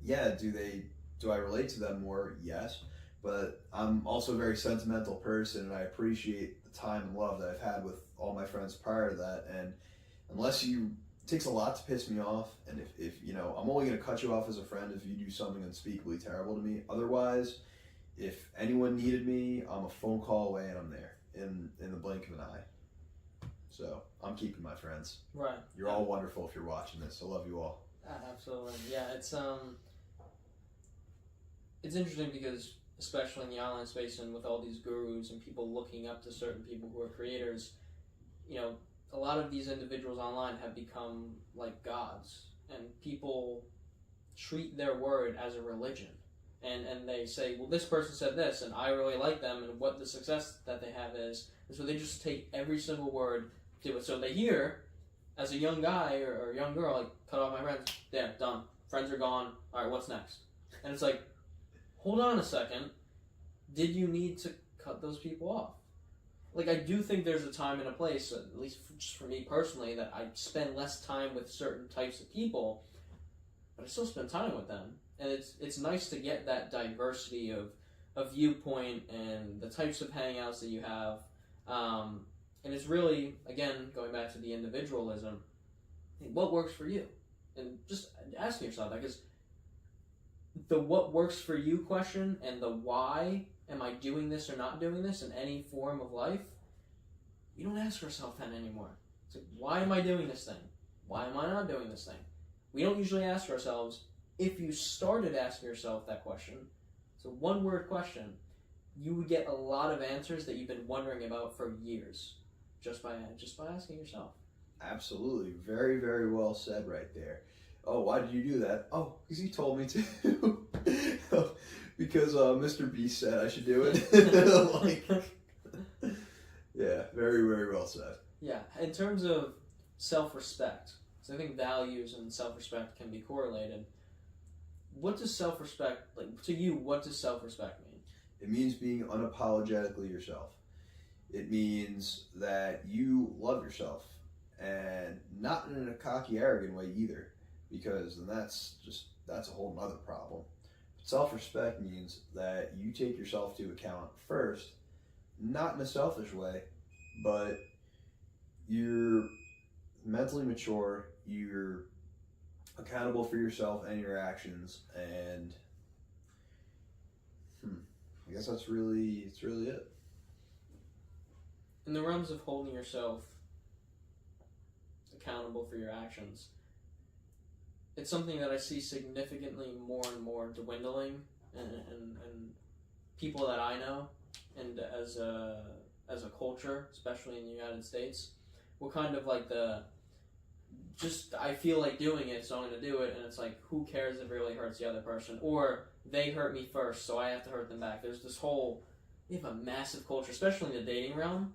Yeah, do I relate to them more? Yes. But I'm also a very sentimental person, and I appreciate the time and love that I've had with all my friends prior to that. And it takes a lot to piss me off. And if I'm only going to cut you off as a friend if you do something unspeakably terrible to me. Otherwise, if anyone needed me, I'm a phone call away and I'm there in the blink of an eye. So I'm keeping my friends.
Right.
You're all wonderful if you're watching this. I love you all.
Absolutely. Yeah, it's interesting because, especially in the online space and with all these gurus and people looking up to certain people who are creators, a lot of these individuals online have become like gods, and people treat their word as a religion. And they say, well, this person said this, and I really like them, and what the success that they have is. And so they just take every single word, do it. So they hear, as a young guy or a young girl, like, cut off my friends, there, done. Friends are gone, all right, what's next? And it's like, hold on a second. did you need to cut those people off? Like, I do think there's a time and a place, at least just for me personally, that I spend less time with certain types of people, but I still spend time with them. And it's nice to get that diversity of viewpoint and the types of hangouts that you have. And it's really, again, going back to the individualism, what works for you? And just asking yourself that, because the what works for you question and the why am I doing this or not doing this in any form of life, you don't ask yourself that anymore. It's like, why am I doing this thing? Why am I not doing this thing? We don't usually ask ourselves. If you started asking yourself that question, it's a one-word question, you would get a lot of answers that you've been wondering about for years, just by asking yourself.
Absolutely. Very, very well said right there. Oh, why did you do that? Oh, because he told me to. Because Mr. Beast said I should do it. Yeah, very, very well said.
Yeah, in terms of self-respect, so I think values and self-respect can be correlated. What does self-respect, like, to you, what does self-respect mean?
It means being unapologetically yourself. It means that you love yourself, and not in a cocky, arrogant way either, because then that's a whole nother problem. Self-respect means that you take yourself to account first, not in a selfish way, but you're mentally mature, you're accountable for yourself and your actions, and I guess it's really it.
In the realms of holding yourself accountable for your actions, it's something that I see significantly more and more dwindling, and people that I know, and as a culture, especially in the United States, we're kind of like I feel like doing it, so I'm going to do it, and it's like, who cares if it really hurts the other person, or they hurt me first, so I have to hurt them back. There's this whole, we have a massive culture, especially in the dating realm,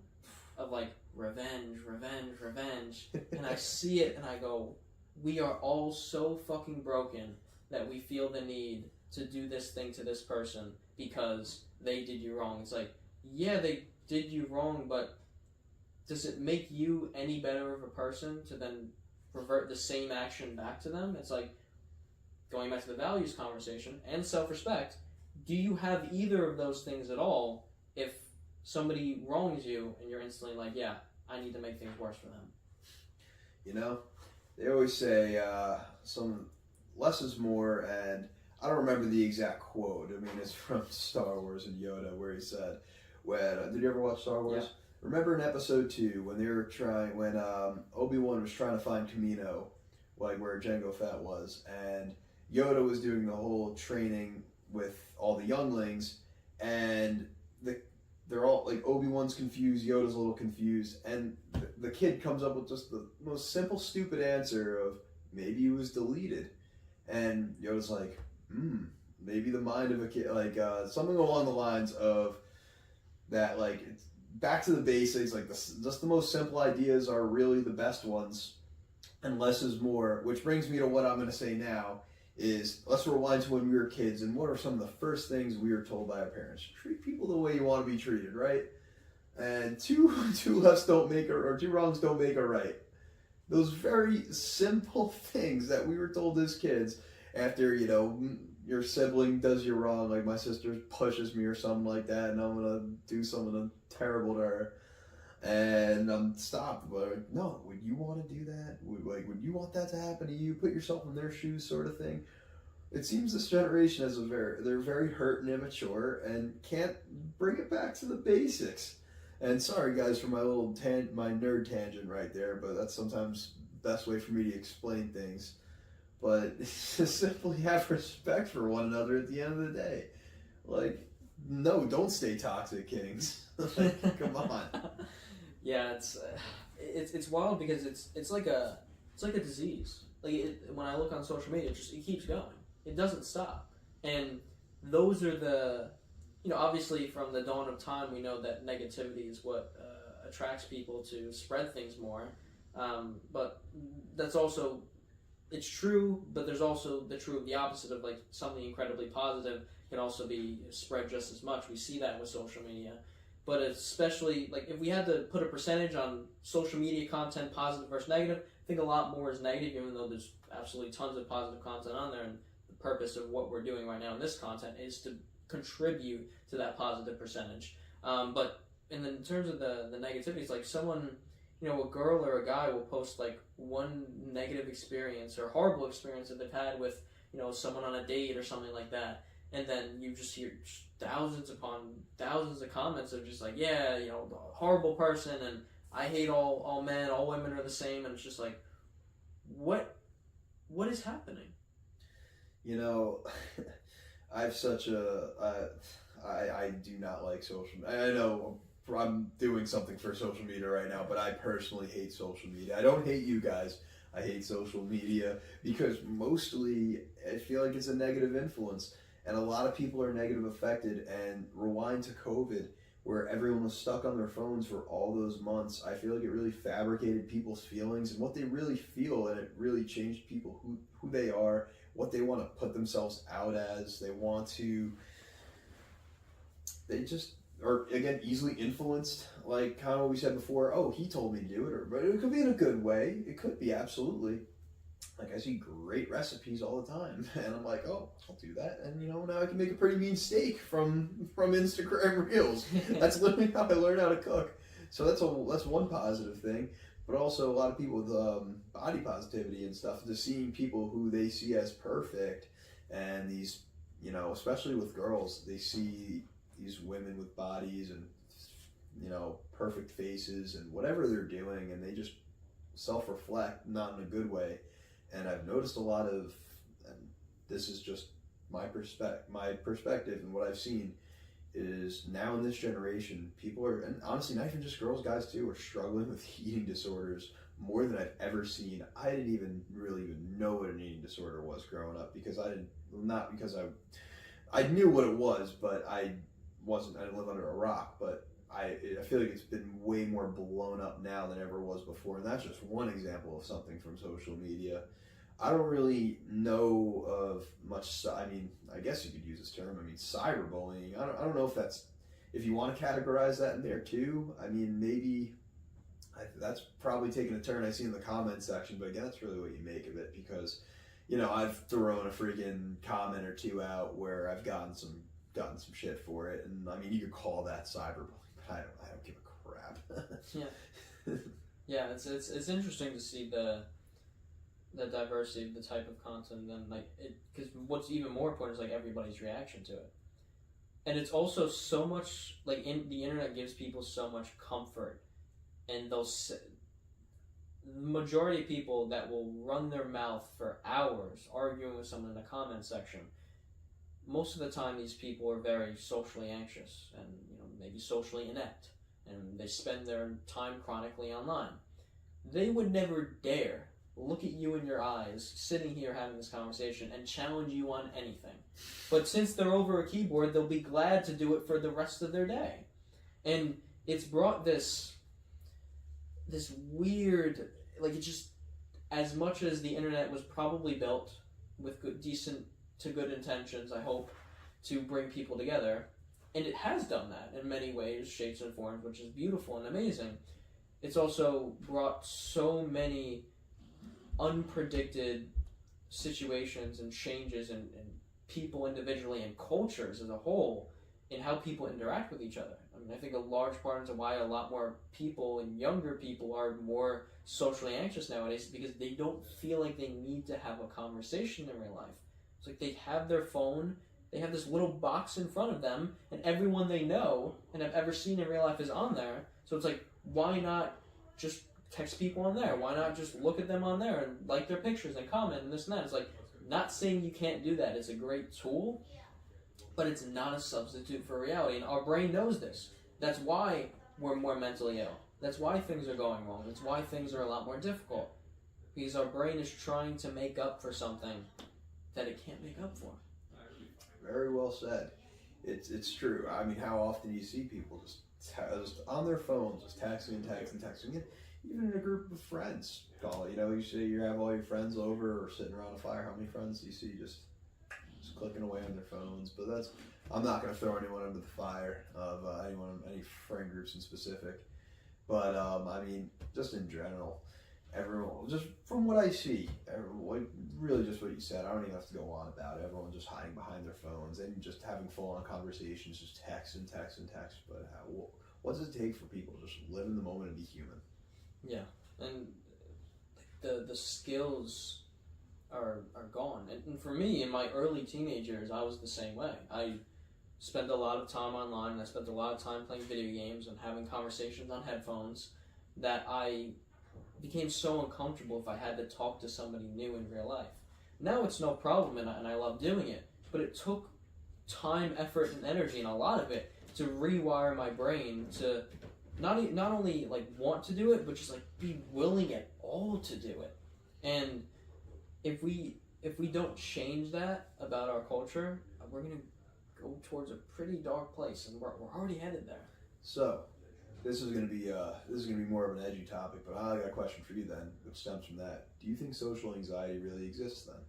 of like revenge, and I see it and I go, we are all so fucking broken that we feel the need to do this thing to this person because they did you wrong. It's like, yeah, they did you wrong, but does it make you any better of a person to then revert the same action back to them? It's like, going back to the values conversation and self-respect, do you have either of those things at all if somebody wrongs you and you're instantly like, yeah, I need to make things worse for them?
You know, they always say some less is more, and I don't remember the exact quote. I mean, it's from Star Wars and Yoda, where he said, did you ever watch Star Wars?
Yeah.
Remember in episode 2 when Obi-Wan was trying to find Kamino, like where Jango Fett was, and Yoda was doing the whole training with all the younglings, and they're all like, Obi-Wan's confused, Yoda's a little confused, and the kid comes up with just the most simple, stupid answer of, maybe it was deleted. And Yoda's like, maybe the mind of a kid, like something along the lines of that, like, it's back to the basics, like just the most simple ideas are really the best ones, and less is more, which brings me to what I'm going to say now. Is let's rewind to when we were kids, and what are some of the first things we were told by our parents? Treat people the way you want to be treated, right? And two lefts don't make or two wrongs don't make a right. Those very simple things that we were told as kids after, your sibling does you wrong, like my sister pushes me or something like that, and I'm gonna do something terrible to her, and I'm stopped. But no, would you want to do that? Would you want that to happen to you? Put yourself in their shoes, sort of thing. It seems this generation they're very hurt and immature and can't bring it back to the basics. And sorry guys for my little my nerd tangent right there, but that's sometimes the best way for me to explain things. But just simply have respect for one another at the end of the day. Like, no, don't stay toxic, kings. Like, come on.
Yeah, it's wild because it's like a disease. Like when I look on social media, it keeps going. It doesn't stop. And those are the, obviously from the dawn of time, we know that negativity is what attracts people to spread things more. But that's also, it's true, but there's also the opposite of like something incredibly positive can also be spread just as much. We see that with social media. But especially, like, if we had to put a percentage on social media content, positive versus negative, I think a lot more is negative, even though there's absolutely tons of positive content on there. And the purpose of what we're doing right now in this content is to contribute to that positive percentage. But in terms of the negativity, it's like someone, you know, a girl or a guy will post like one negative experience or horrible experience that they've had with, you know, someone on a date or something like that. And then you just hear thousands upon thousands of comments of just like, yeah, you know, horrible person, and I hate all men, all women are the same, and it's just like, what is happening?
You know, I do not like social media. I know I'm doing something for social media right now, but I personally hate social media. I don't hate you guys. I hate social media because mostly I feel like it's a negative influence. And a lot of people are negative affected, and rewind to COVID, where everyone was stuck on their phones for all those months. I feel like it really fabricated people's feelings and what they really feel, and it really changed people who they are, what they want to put themselves out as. They just are, again, easily influenced, like kind of what we said before. Oh, he told me to do it, but it could be in a good way. It could be, absolutely. Like, I see great recipes all the time, and I'm like, oh, I'll do that, and you know, now I can make a pretty mean steak from Instagram Reels. That's literally how I learned how to cook. So that's one positive thing. But also a lot of people with body positivity and stuff, just seeing people who they see as perfect, and these, you know, especially with girls, they see these women with bodies and, you know, perfect faces and whatever they're doing, and they just self-reflect, not in a good way. And I've noticed a lot of, and this is just my perspective, and what I've seen is now in this generation, people are, and honestly, not even just girls, guys too, are struggling with eating disorders more than I've ever seen. I didn't even really know what an eating disorder was growing up, because I knew what it was, but I didn't live under a rock, but I feel like it's been way more blown up now than ever was before, and that's just one example of something from social media. I don't really know of much. I mean, I guess you could use this term. I mean, cyberbullying. I don't know if you want to categorize that in there too. I mean, maybe that's probably taking a turn I see in the comment section, but again, that's really what you make of it, because, you know, I've thrown a freaking comment or two out where I've gotten some shit for it, and I mean, you could call that cyberbullying. I don't give a crap.
Yeah, it's interesting to see the diversity of the type of content, and like it, because what's even more important is like everybody's reaction to it, and it's also so much like the internet gives people so much comfort, and the majority of people that will run their mouth for hours arguing with someone in the comment section. Most of the time, these people are very socially anxious and, you know, maybe socially inept, and they spend their time chronically online. They would never dare look at you in your eyes, sitting here having this conversation, and challenge you on anything. But since they're over a keyboard, they'll be glad to do it for the rest of their day. And it's brought this weird, like, it just, as much as the internet was probably built with decent to good intentions, I hope, to bring people together, and it has done that in many ways, shapes and forms, which is beautiful and amazing. It's also brought so many unpredicted situations and changes in people individually and cultures as a whole in how people interact with each other. I mean, I think a large part into why a lot more people and younger people are more socially anxious nowadays is because they don't feel like they need to have a conversation in real life. It's like they have their phone, they have this little box in front of them, and everyone they know and have ever seen in real life is on there. So it's like, why not just text people on there? Why not just look at them on there and like their pictures and comment and this and that? It's like, not saying you can't do that. It's a great tool, but it's not a substitute for reality. And our brain knows this. That's why we're more mentally ill. That's why things are going wrong. That's why things are a lot more difficult. Because our brain is trying to make up for something that it can't make up for.
Very well said. It's true. I mean, how often do you see people just on their phones, just texting and texting and texting? Even in a group of friends, you know, you say you have all your friends over or sitting around a fire. How many friends do you see just just clicking away on their phones. But I'm not going to throw anyone under the fire of any friend groups in specific. But I mean, just in general, everyone, just from what I see, really just what you said. I don't even have to go on about it. Everyone just hiding behind their phones and just having full-on conversations, just text and text and text. But what does it take for people to just live in the moment and be human?
Yeah, and the skills are gone. And for me, in my early teenage years, I was the same way. I spent a lot of time online, and I spent a lot of time playing video games and having conversations on headphones that I became so uncomfortable if I had to talk to somebody new in real life. Now it's no problem, and I love doing it, but it took time, effort, and energy, and a lot of it, to rewire my brain to not only like want to do it, but just like be willing at all to do it. And if we don't change that about our culture, we're gonna go towards a pretty dark place, and we're already headed there.
So, this is gonna be more of an edgy topic, but I got a question for you then, which stems from that. Do you think social anxiety really exists then?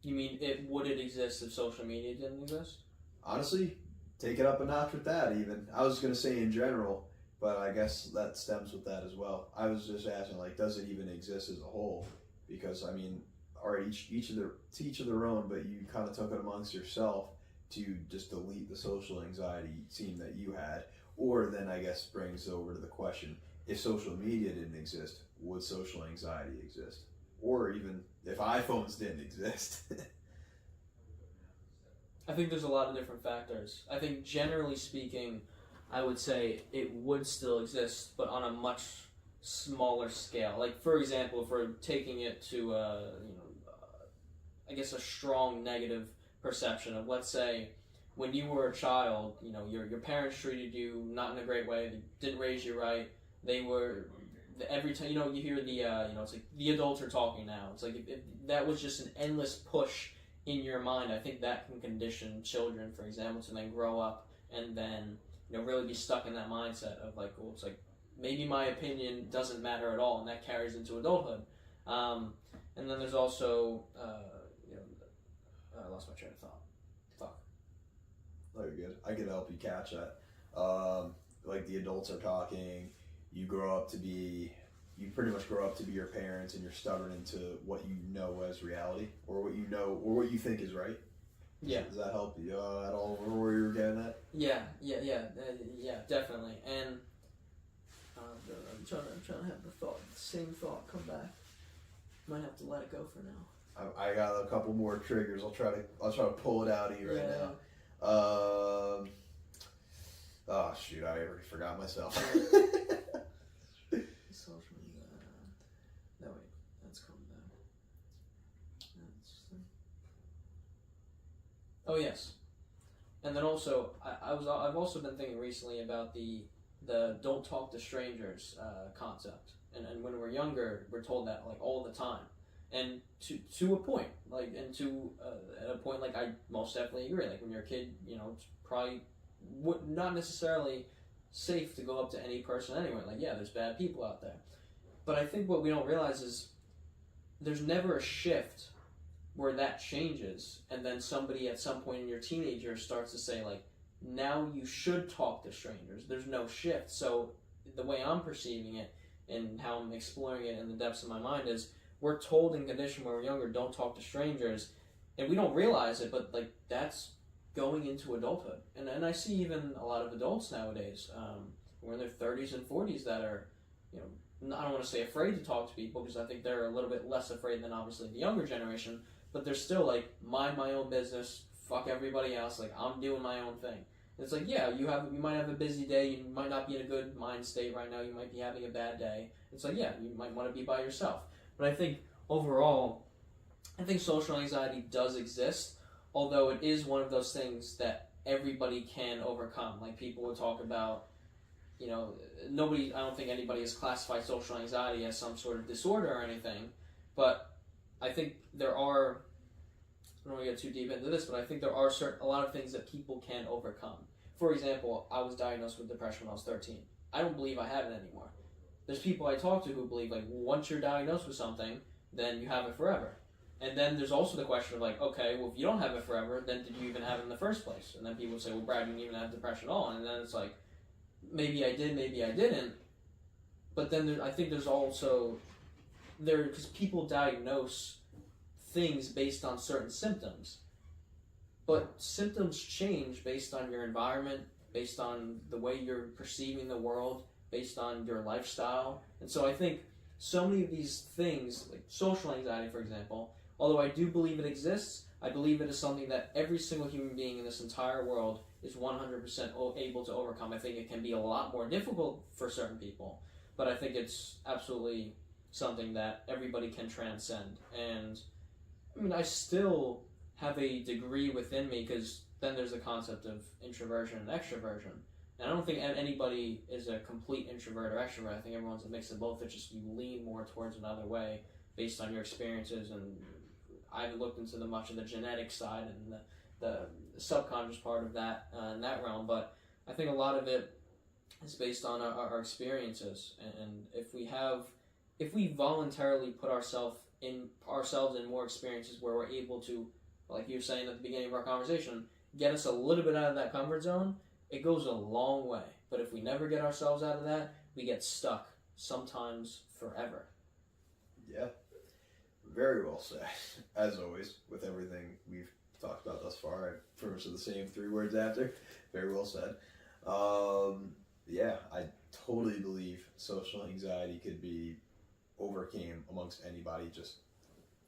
You mean would it exist if social media didn't exist?
Honestly, take it up a notch with that even. I was gonna say in general, but I guess that stems with that as well. I was just asking, like, does it even exist as a whole? Because I mean, all right, each of their own, but you kind of took it amongst yourself to just delete the social anxiety scene that you had. Or then I guess brings over to the question, if social media didn't exist, would social anxiety exist? Or even if iPhones didn't exist.
I think there's a lot of different factors. I think generally speaking, I would say it would still exist, but on a much smaller scale. Like, for example, if we're taking it to I guess a strong negative perception of, let's say, when you were a child, your parents treated you not in a great way. They didn't raise you right. They were, every time, you hear the, it's like the adults are talking now. It's like if that was just an endless push in your mind, I think that can condition children, for example, to then grow up and then, really be stuck in that mindset of like, well, it's like, maybe my opinion doesn't matter at all, and that carries into adulthood. And then there's also, I lost my train of thought. Fuck.
Oh, you're good. I can help you catch that. Like the adults are talking, you pretty much grow up to be your parents, and you're stubborn into what you know as reality, or what you know, or what you think is right.
Yeah.
Does that help you at all, or where you were getting at?
Yeah, definitely. And I'm trying to have the same thought come back. Might have to let it go for now.
I got a couple more triggers. I'll try to pull it out of you right now. Oh shoot! I already forgot myself.
No wait, that's coming back. Oh yes, and then also I've also been thinking recently about the don't talk to strangers concept, and when we're younger, we're told that like all the time. And to a point, like, and to at a point, like, I most definitely agree. Like, when you're a kid, it's probably not necessarily safe to go up to any person anyway. Like, yeah, there's bad people out there. But I think what we don't realize is there's never a shift where that changes, and then somebody at some point in your teenage years starts to say, like, now you should talk to strangers. There's no shift. So the way I'm perceiving it and how I'm exploring it in the depths of my mind is, we're told in condition when we're younger, don't talk to strangers, and we don't realize it, but like that's going into adulthood. And I see even a lot of adults nowadays, who are in their 30s and 40s that are, I don't want to say afraid to talk to people, because I think they're a little bit less afraid than obviously the younger generation, but they're still like, mind my own business, fuck everybody else, like I'm doing my own thing. And it's like, yeah, you might have a busy day, you might not be in a good mind state right now, you might be having a bad day. It's like, yeah, you might want to be by yourself. But I think overall, social anxiety does exist, although it is one of those things that everybody can overcome. Like, people will talk about, I don't think anybody has classified social anxiety as some sort of disorder or anything, but I think there are, I don't want to get too deep into this, but I think there are a lot of things that people can overcome. For example, I was diagnosed with depression when I was 13. I don't believe I have it anymore. There's people I talk to who believe, like, once you're diagnosed with something, then you have it forever. And then there's also the question of like, okay, well, if you don't have it forever, then did you even have it in the first place? And then people say, well, Brad, you didn't even have depression at all. And then it's like, maybe I did, maybe I didn't. But then I think there's also because people diagnose things based on certain symptoms. But symptoms change based on your environment, based on the way you're perceiving the world, based on your lifestyle. And so I think so many of these things, like social anxiety, for example, although I do believe it exists, I believe it is something that every single human being in this entire world is 100% able to overcome. I think it can be a lot more difficult for certain people, but I think it's absolutely something that everybody can transcend. And I mean, I still have a degree within me, because then there's the concept of introversion and extroversion. And I don't think anybody is a complete introvert or extrovert. I think everyone's a mix of both. It's just you lean more towards another way based on your experiences. And I haven't looked into much of the genetic side and the subconscious part of that in that realm. But I think a lot of it is based on our experiences. And if we voluntarily put ourselves in more experiences where we're able to, like you were saying at the beginning of our conversation, get us a little bit out of that comfort zone, it goes a long way. But if we never get ourselves out of that, we get stuck, sometimes forever.
Yeah, very well said. As always, with everything we've talked about thus far, I pretty much said the same 3 words after. Very well said. Yeah, I totally believe social anxiety could be overcame amongst anybody. Just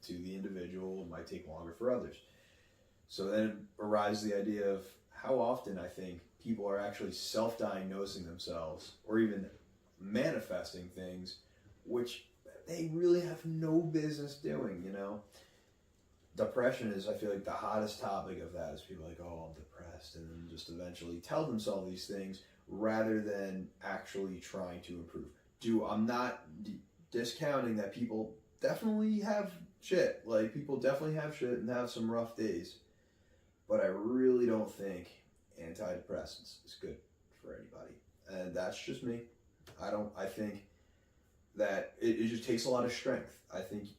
to the individual, it might take longer for others. So then arises the idea of how often I think people are actually self-diagnosing themselves or even manifesting things which they really have no business doing, you know? Depression is, I feel like, the hottest topic of that is people are like, oh, I'm depressed, and then just eventually tell themselves these things rather than actually trying to improve. I'm not discounting that people definitely have shit. Like, people definitely have shit and have some rough days. But I really don't think antidepressants is good for anybody. And that's just me. I think that it just takes a lot of strength. I think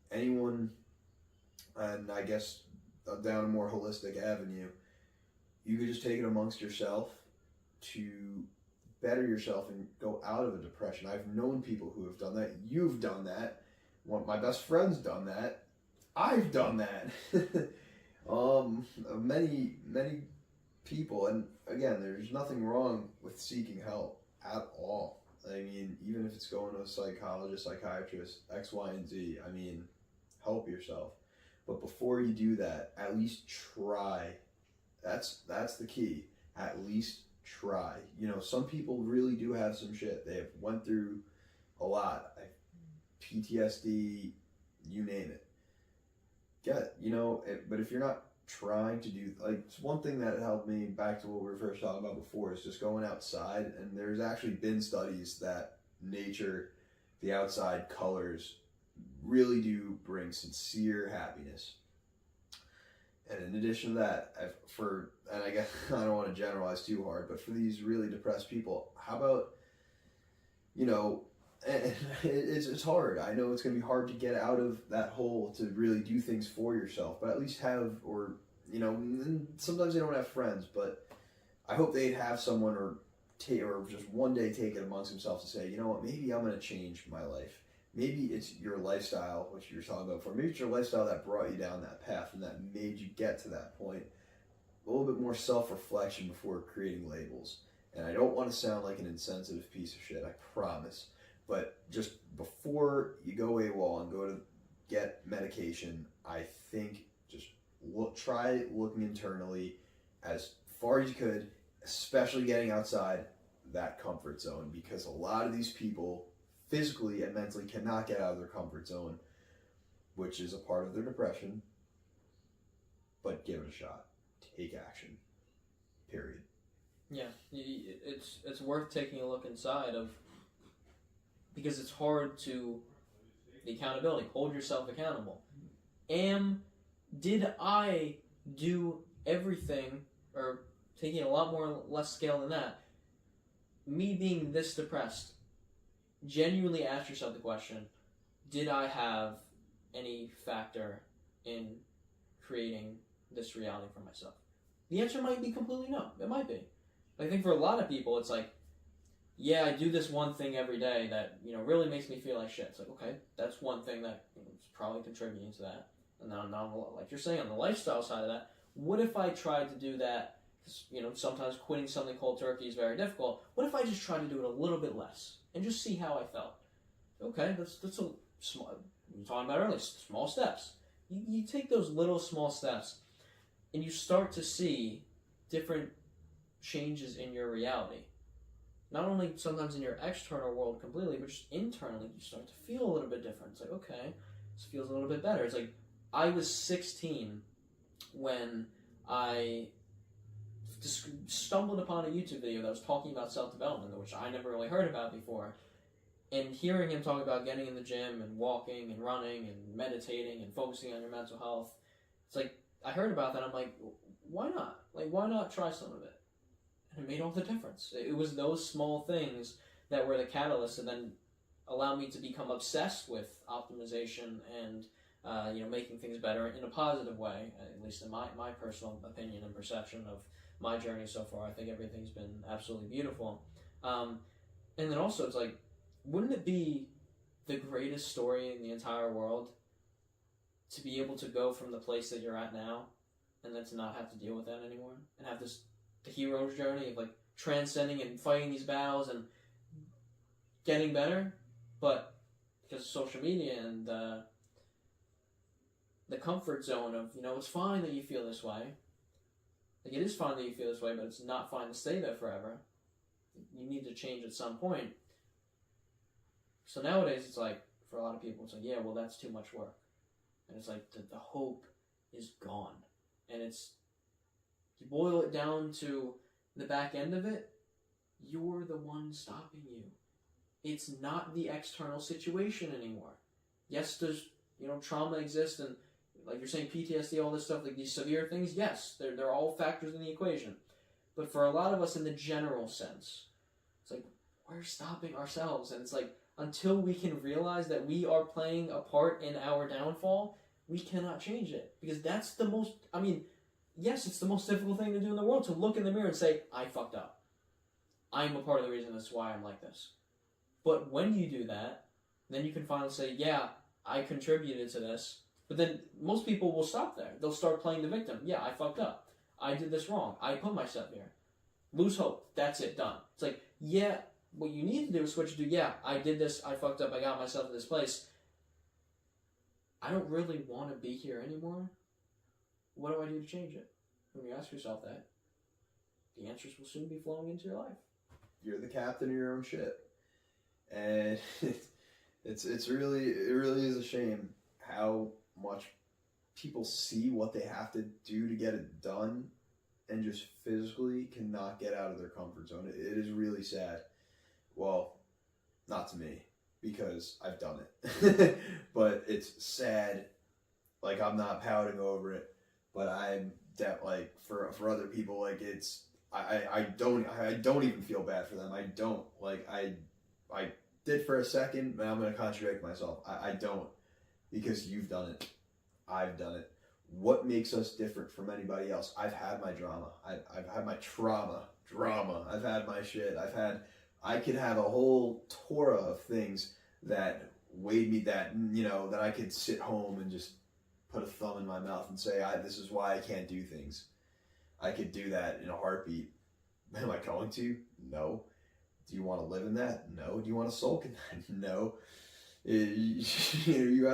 anyone, and I guess down a more holistic avenue, you could just take it amongst yourself to better yourself and go out of a depression. I've known people who have done that. You've done that. One of my best friends done that. I've done that. Many people, and again, there's nothing wrong with seeking help at all. I mean, even if it's going to a psychologist, psychiatrist, X, Y, and Z, I mean, help yourself. But before you do that, at least try. That's the key. At least try. You know, some people really do have some shit. They have went through a lot. PTSD, you name it. But if you're not trying to do, like, it's one thing that helped me, back to what we were first talking about before, is just going outside. And there's actually been studies that nature, the outside colors, really do bring sincere happiness. And in addition to that, and I guess I don't want to generalize too hard, but for these really depressed people, how about, and it's hard. I know it's going to be hard to get out of that hole to really do things for yourself, but at least sometimes they don't have friends, but I hope they'd have someone or just one day take it amongst themselves to say, you know what, maybe I'm going to change my life. Maybe it's your lifestyle, which you were talking about before. Maybe it's your lifestyle that brought you down that path and that made you get to that point. A little bit more self-reflection before creating labels. And I don't want to sound like an insensitive piece of shit, I promise. But just before you go AWOL and go to get medication, I think just try looking internally as far as you could, especially getting outside that comfort zone, because a lot of these people physically and mentally cannot get out of their comfort zone, which is a part of their depression. But give it a shot. Take action. Period.
Yeah, it's worth taking a look inside of, because it's hard to, the accountability, hold yourself accountable. Did I do everything, or taking a lot more less scale than that, me being this depressed, genuinely ask yourself the question, did I have any factor in creating this reality for myself? The answer might be completely no. It might be. I think for a lot of people, it's like, yeah, I do this one thing every day that, really makes me feel like shit. It's like, okay, that's one thing that is probably contributing to that. And then like you're saying, on the lifestyle side of that, what if I tried to do that? Because, sometimes quitting something cold turkey is very difficult. What if I just tried to do it a little bit less and just see how I felt? Okay, that's a small, we were talking about earlier, small steps. You take those little small steps and you start to see different changes in your reality. Not only sometimes in your external world completely, but just internally, you start to feel a little bit different. It's like, okay, this feels a little bit better. It's like, I was 16 when I just stumbled upon a YouTube video that was talking about self-development, which I never really heard about before. And hearing him talk about getting in the gym and walking and running and meditating and focusing on your mental health, it's like, I heard about that, I'm like, why not? Like, why not try some of it? And it made all the difference. It was those small things that were the catalyst and then allowed me to become obsessed with optimization and making things better in a positive way, at least in my personal opinion and perception of my journey so far. I think everything's been absolutely beautiful. And then also, it's like, wouldn't it be the greatest story in the entire world to be able to go from the place that you're at now and then to not have to deal with that anymore and have the hero's journey of like transcending and fighting these battles and getting better, but because of social media and the comfort zone of, it's fine that you feel this way. Like, it is fine that you feel this way, but it's not fine to stay there forever. You need to change at some point. So nowadays, it's like, for a lot of people, it's like, yeah, well, that's too much work. And it's like, the hope is gone. And it's, you boil it down to the back end of it, you're the one stopping you. It's not the external situation anymore. Yes, there's, trauma exists and, like you're saying, PTSD, all this stuff, like these severe things, yes, they're all factors in the equation. But for a lot of us in the general sense, it's like, we're stopping ourselves. And it's like, until we can realize that we are playing a part in our downfall, we cannot change it. Because that's the most, yes, it's the most difficult thing to do in the world, to look in the mirror and say, I fucked up. I'm a part of the reason that's why I'm like this. But when you do that, then you can finally say, yeah, I contributed to this. But then most people will stop there. They'll start playing the victim. Yeah, I fucked up. I did this wrong. I put myself here. Lose hope. That's it. Done. It's like, yeah, what you need to do is switch to, yeah, I did this. I fucked up. I got myself in this place. I don't really want to be here anymore. What do I do to change it? When you ask yourself that, the answers will soon be flowing into your life.
You're the captain of your own ship. And it really is a shame how much people see what they have to do to get it done and just physically cannot get out of their comfort zone. It is really sad. Well, not to me, because I've done it. But it's sad. Like, I'm not pouting over it, but I'm like, for other people, like, it's, I don't even feel bad for them. I don't. Like, I did for a second, but I'm going to contradict myself. I don't. Because you've done it. I've done it. What makes us different from anybody else? I've had my drama. I've had my trauma. I've had my shit. I could have a whole Torah of things that weighed me, that I could sit home and just put a thumb in my mouth and say, this is why I can't do things. I could do that in a heartbeat. Am I going to? No. Do you want to live in that? No. Do you want to sulk in that? No. You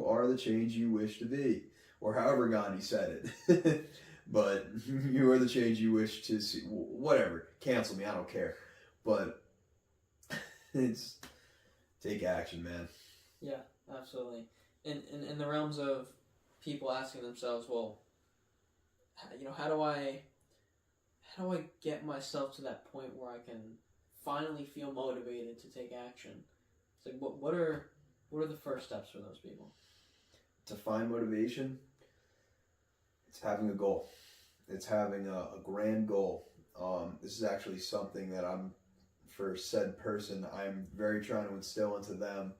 are the change you wish to be, or however Gandhi said it. But you are the change you wish to see. Whatever, cancel me, I don't care. But it's, take action, man.
Yeah, absolutely. In the realms of people asking themselves, well, how do I get myself to that point where I can finally feel motivated to take action? It's like, what are the first steps for those people?
To find motivation, it's having a goal. It's having a grand goal. This is actually something that for said person, I'm very trying to instill into them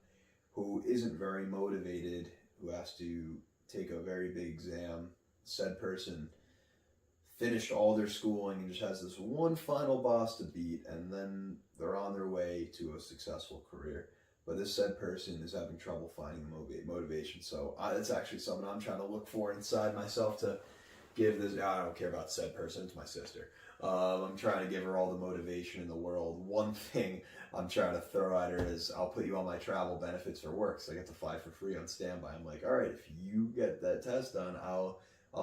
who isn't very motivated, who has to take a very big exam. Said person finished all their schooling and just has this one final boss to beat, and then they're on their way to a successful career. But this said person is having trouble finding motivation. So it's actually something I'm trying to look for inside myself to give this. I don't care about said person. It's my sister. I'm trying to give her all the motivation in the world. One thing I'm trying to throw at her is, I'll put you on my travel benefits for work, so I get to fly for free on standby. I'm like, all right, if you get that test done, I'll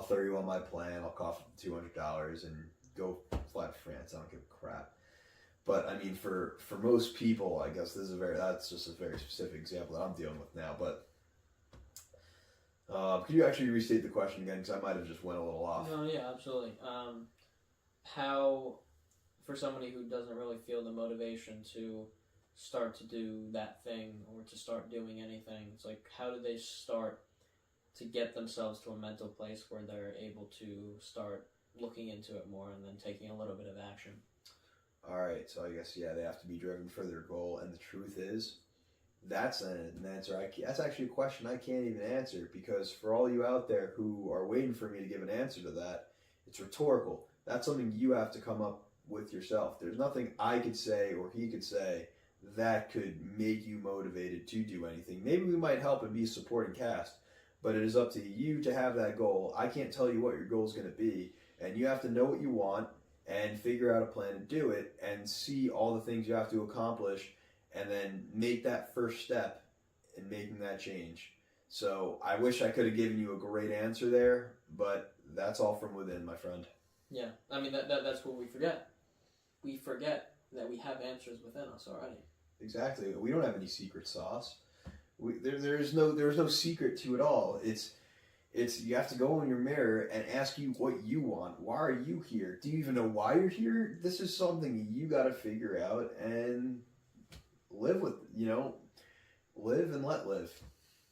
throw you on my plan. I'll cost $200 and go fly to France. I don't give a crap. But I mean, for most people, I guess that's just a very specific example that I'm dealing with now. But could you actually restate the question again? Because I might have just went a little off.
No, yeah, absolutely. How, for somebody who doesn't really feel the motivation to start to do that thing or to start doing anything, it's like, how do they start to get themselves to a mental place where they're able to start looking into it more and then taking a little bit of action?
All right, so I guess, yeah, they have to be driven for their goal, and the truth is, that's an answer. That's actually a question I can't even answer, because for all you out there who are waiting for me to give an answer to that, it's rhetorical. That's something you have to come up with yourself. There's nothing I could say or he could say that could make you motivated to do anything. Maybe we might help and be a supporting cast, but it is up to you to have that goal. I can't tell you what your goal is going to be, and you have to know what you want and figure out a plan to do it and see all the things you have to accomplish and then make that first step in making that change. So I wish I could have given you a great answer there, but that's all from within, my friend.
Yeah, I mean, that's what we forget. We forget that we have answers within us already.
Exactly. We don't have any secret sauce. There's no secret to it all. It's you have to go in your mirror and ask you what you want. Why are you here? Do you even know why you're here? This is something you got to figure out and live with. Live and let live.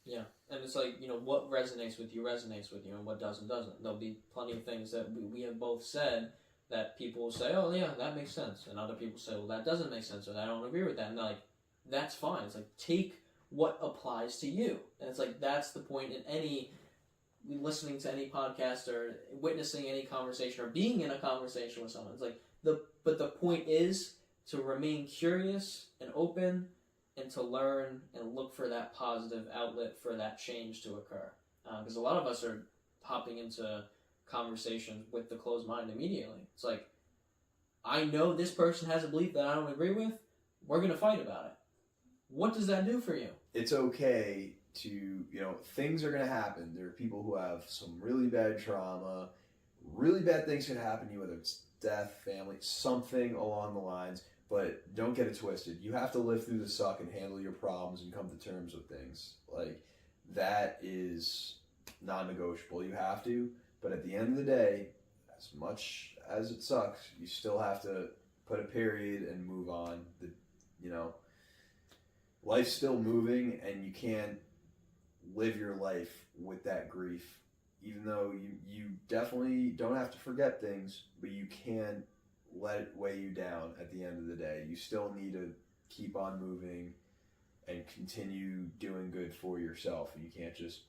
Yeah, and it's like, what resonates with you, and what doesn't. There'll be plenty of things that we have both said that people will say, oh yeah, that makes sense, and other people say, well, that doesn't make sense, or I don't agree with that, and they're like, that's fine. It's like, take what applies to you, and it's like, that's the point in listening to any podcast or witnessing any conversation or being in a conversation with someone. It's like, but the point is to remain curious and open, and to learn and look for that positive outlet for that change to occur. Because a lot of us are hopping into conversations with the closed mind immediately. It's like, I know this person has a belief that I don't agree with. We're going to fight about it. What does that do for you?
It's okay to, things are going to happen. There are people who have some really bad trauma. Really bad things can happen to you, whether it's death, family, something along the lines. But don't get it twisted. You have to live through the suck and handle your problems and come to terms with things. Like, that is non-negotiable. You have to. But at the end of the day, as much as it sucks, you still have to put a period and move on. Life's still moving, and you can't live your life with that grief. Even though you definitely don't have to forget things, but you can't let it weigh you down at the end of the day. You still need to keep on moving and continue doing good for yourself. You can't just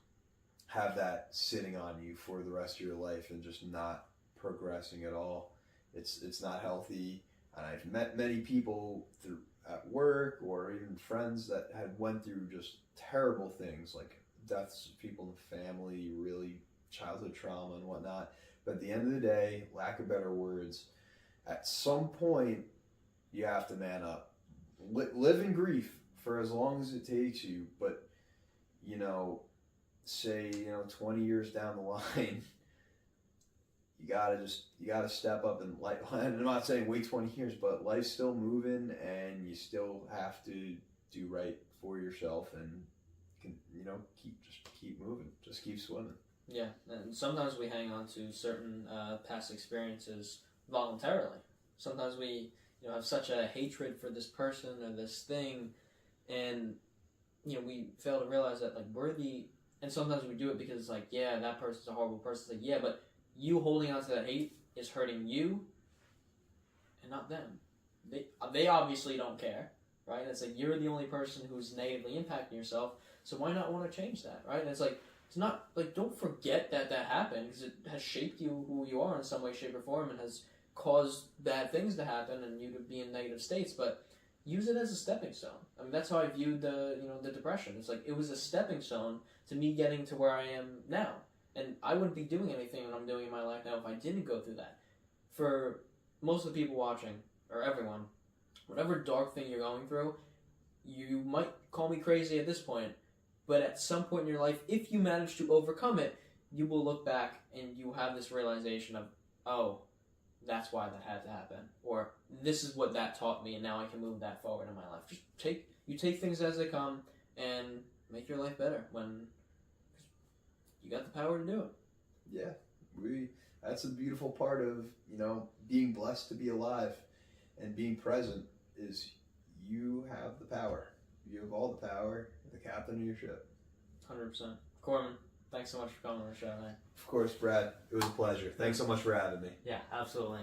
have that sitting on you for the rest of your life and just not progressing at all. It's not healthy. And I've met many people at work or even friends that had went through just terrible things like deaths of people in the family, really childhood trauma and whatnot. But at the end of the day, lack of better words, at some point, you have to man up. Live in grief for as long as it takes you, but, say, 20 years down the line, you gotta step up and I'm not saying wait 20 years, but life's still moving and you still have to do right for yourself and, keep moving, just keep swimming.
Yeah, and sometimes we hang on to certain past experiences voluntarily. Sometimes we have such a hatred for this person or this thing, and we fail to realize that and sometimes we do it because it's like, yeah, that person's a horrible person. It's like, yeah, but you holding on to that hate is hurting you and not them. They obviously don't care, right? It's like, you're the only person who's negatively impacting yourself, so why not want to change that, right? And it's like, it's not like, don't forget that happened, because it has shaped you who you are in some way, shape, or form, and has caused bad things to happen and you to be in negative states. But use it as a stepping stone. I mean, that's how I viewed the depression. It's like, it was a stepping stone to me getting to where I am now. And I wouldn't be doing anything that I'm doing in my life now if I didn't go through that. For most of the people watching, or everyone, whatever dark thing you're going through, you might call me crazy at this point, but at some point in your life, if you manage to overcome it, you will look back and you have this realization of, oh, that's why that had to happen, or this is what that taught me, and now I can move that forward in my life. Just take things as they come and make your life better when you got the power to do it.
Yeah, that's a beautiful part of, being blessed to be alive and being present, is you have the power. You have all the power, the captain of your ship.
100%. Corman, thanks so much for coming on the show, man.
Of course, Brad. It was a pleasure. Thanks so much for having me.
Yeah, absolutely.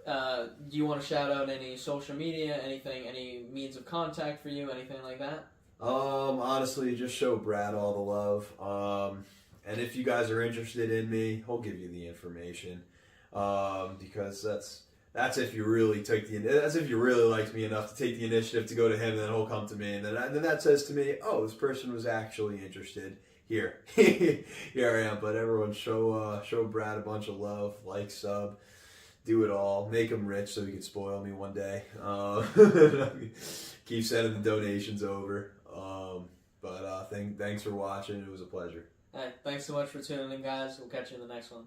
Do you want to shout out any social media, anything, any means of contact for you, anything like that?
Honestly, just show Brad all the love. And if you guys are interested in me, he'll give you the information. Because that's if you really that's if you really liked me enough to take the initiative to go to him, and then he'll come to me, and then that says to me, oh, this person was actually interested. Here I am. But everyone, show Brad a bunch of love, like, sub, do it all, make him rich so he can spoil me one day. Keep sending the donations over. But thanks for watching. It was a pleasure.
All right, thanks so much for tuning in, guys. We'll catch you in the next one.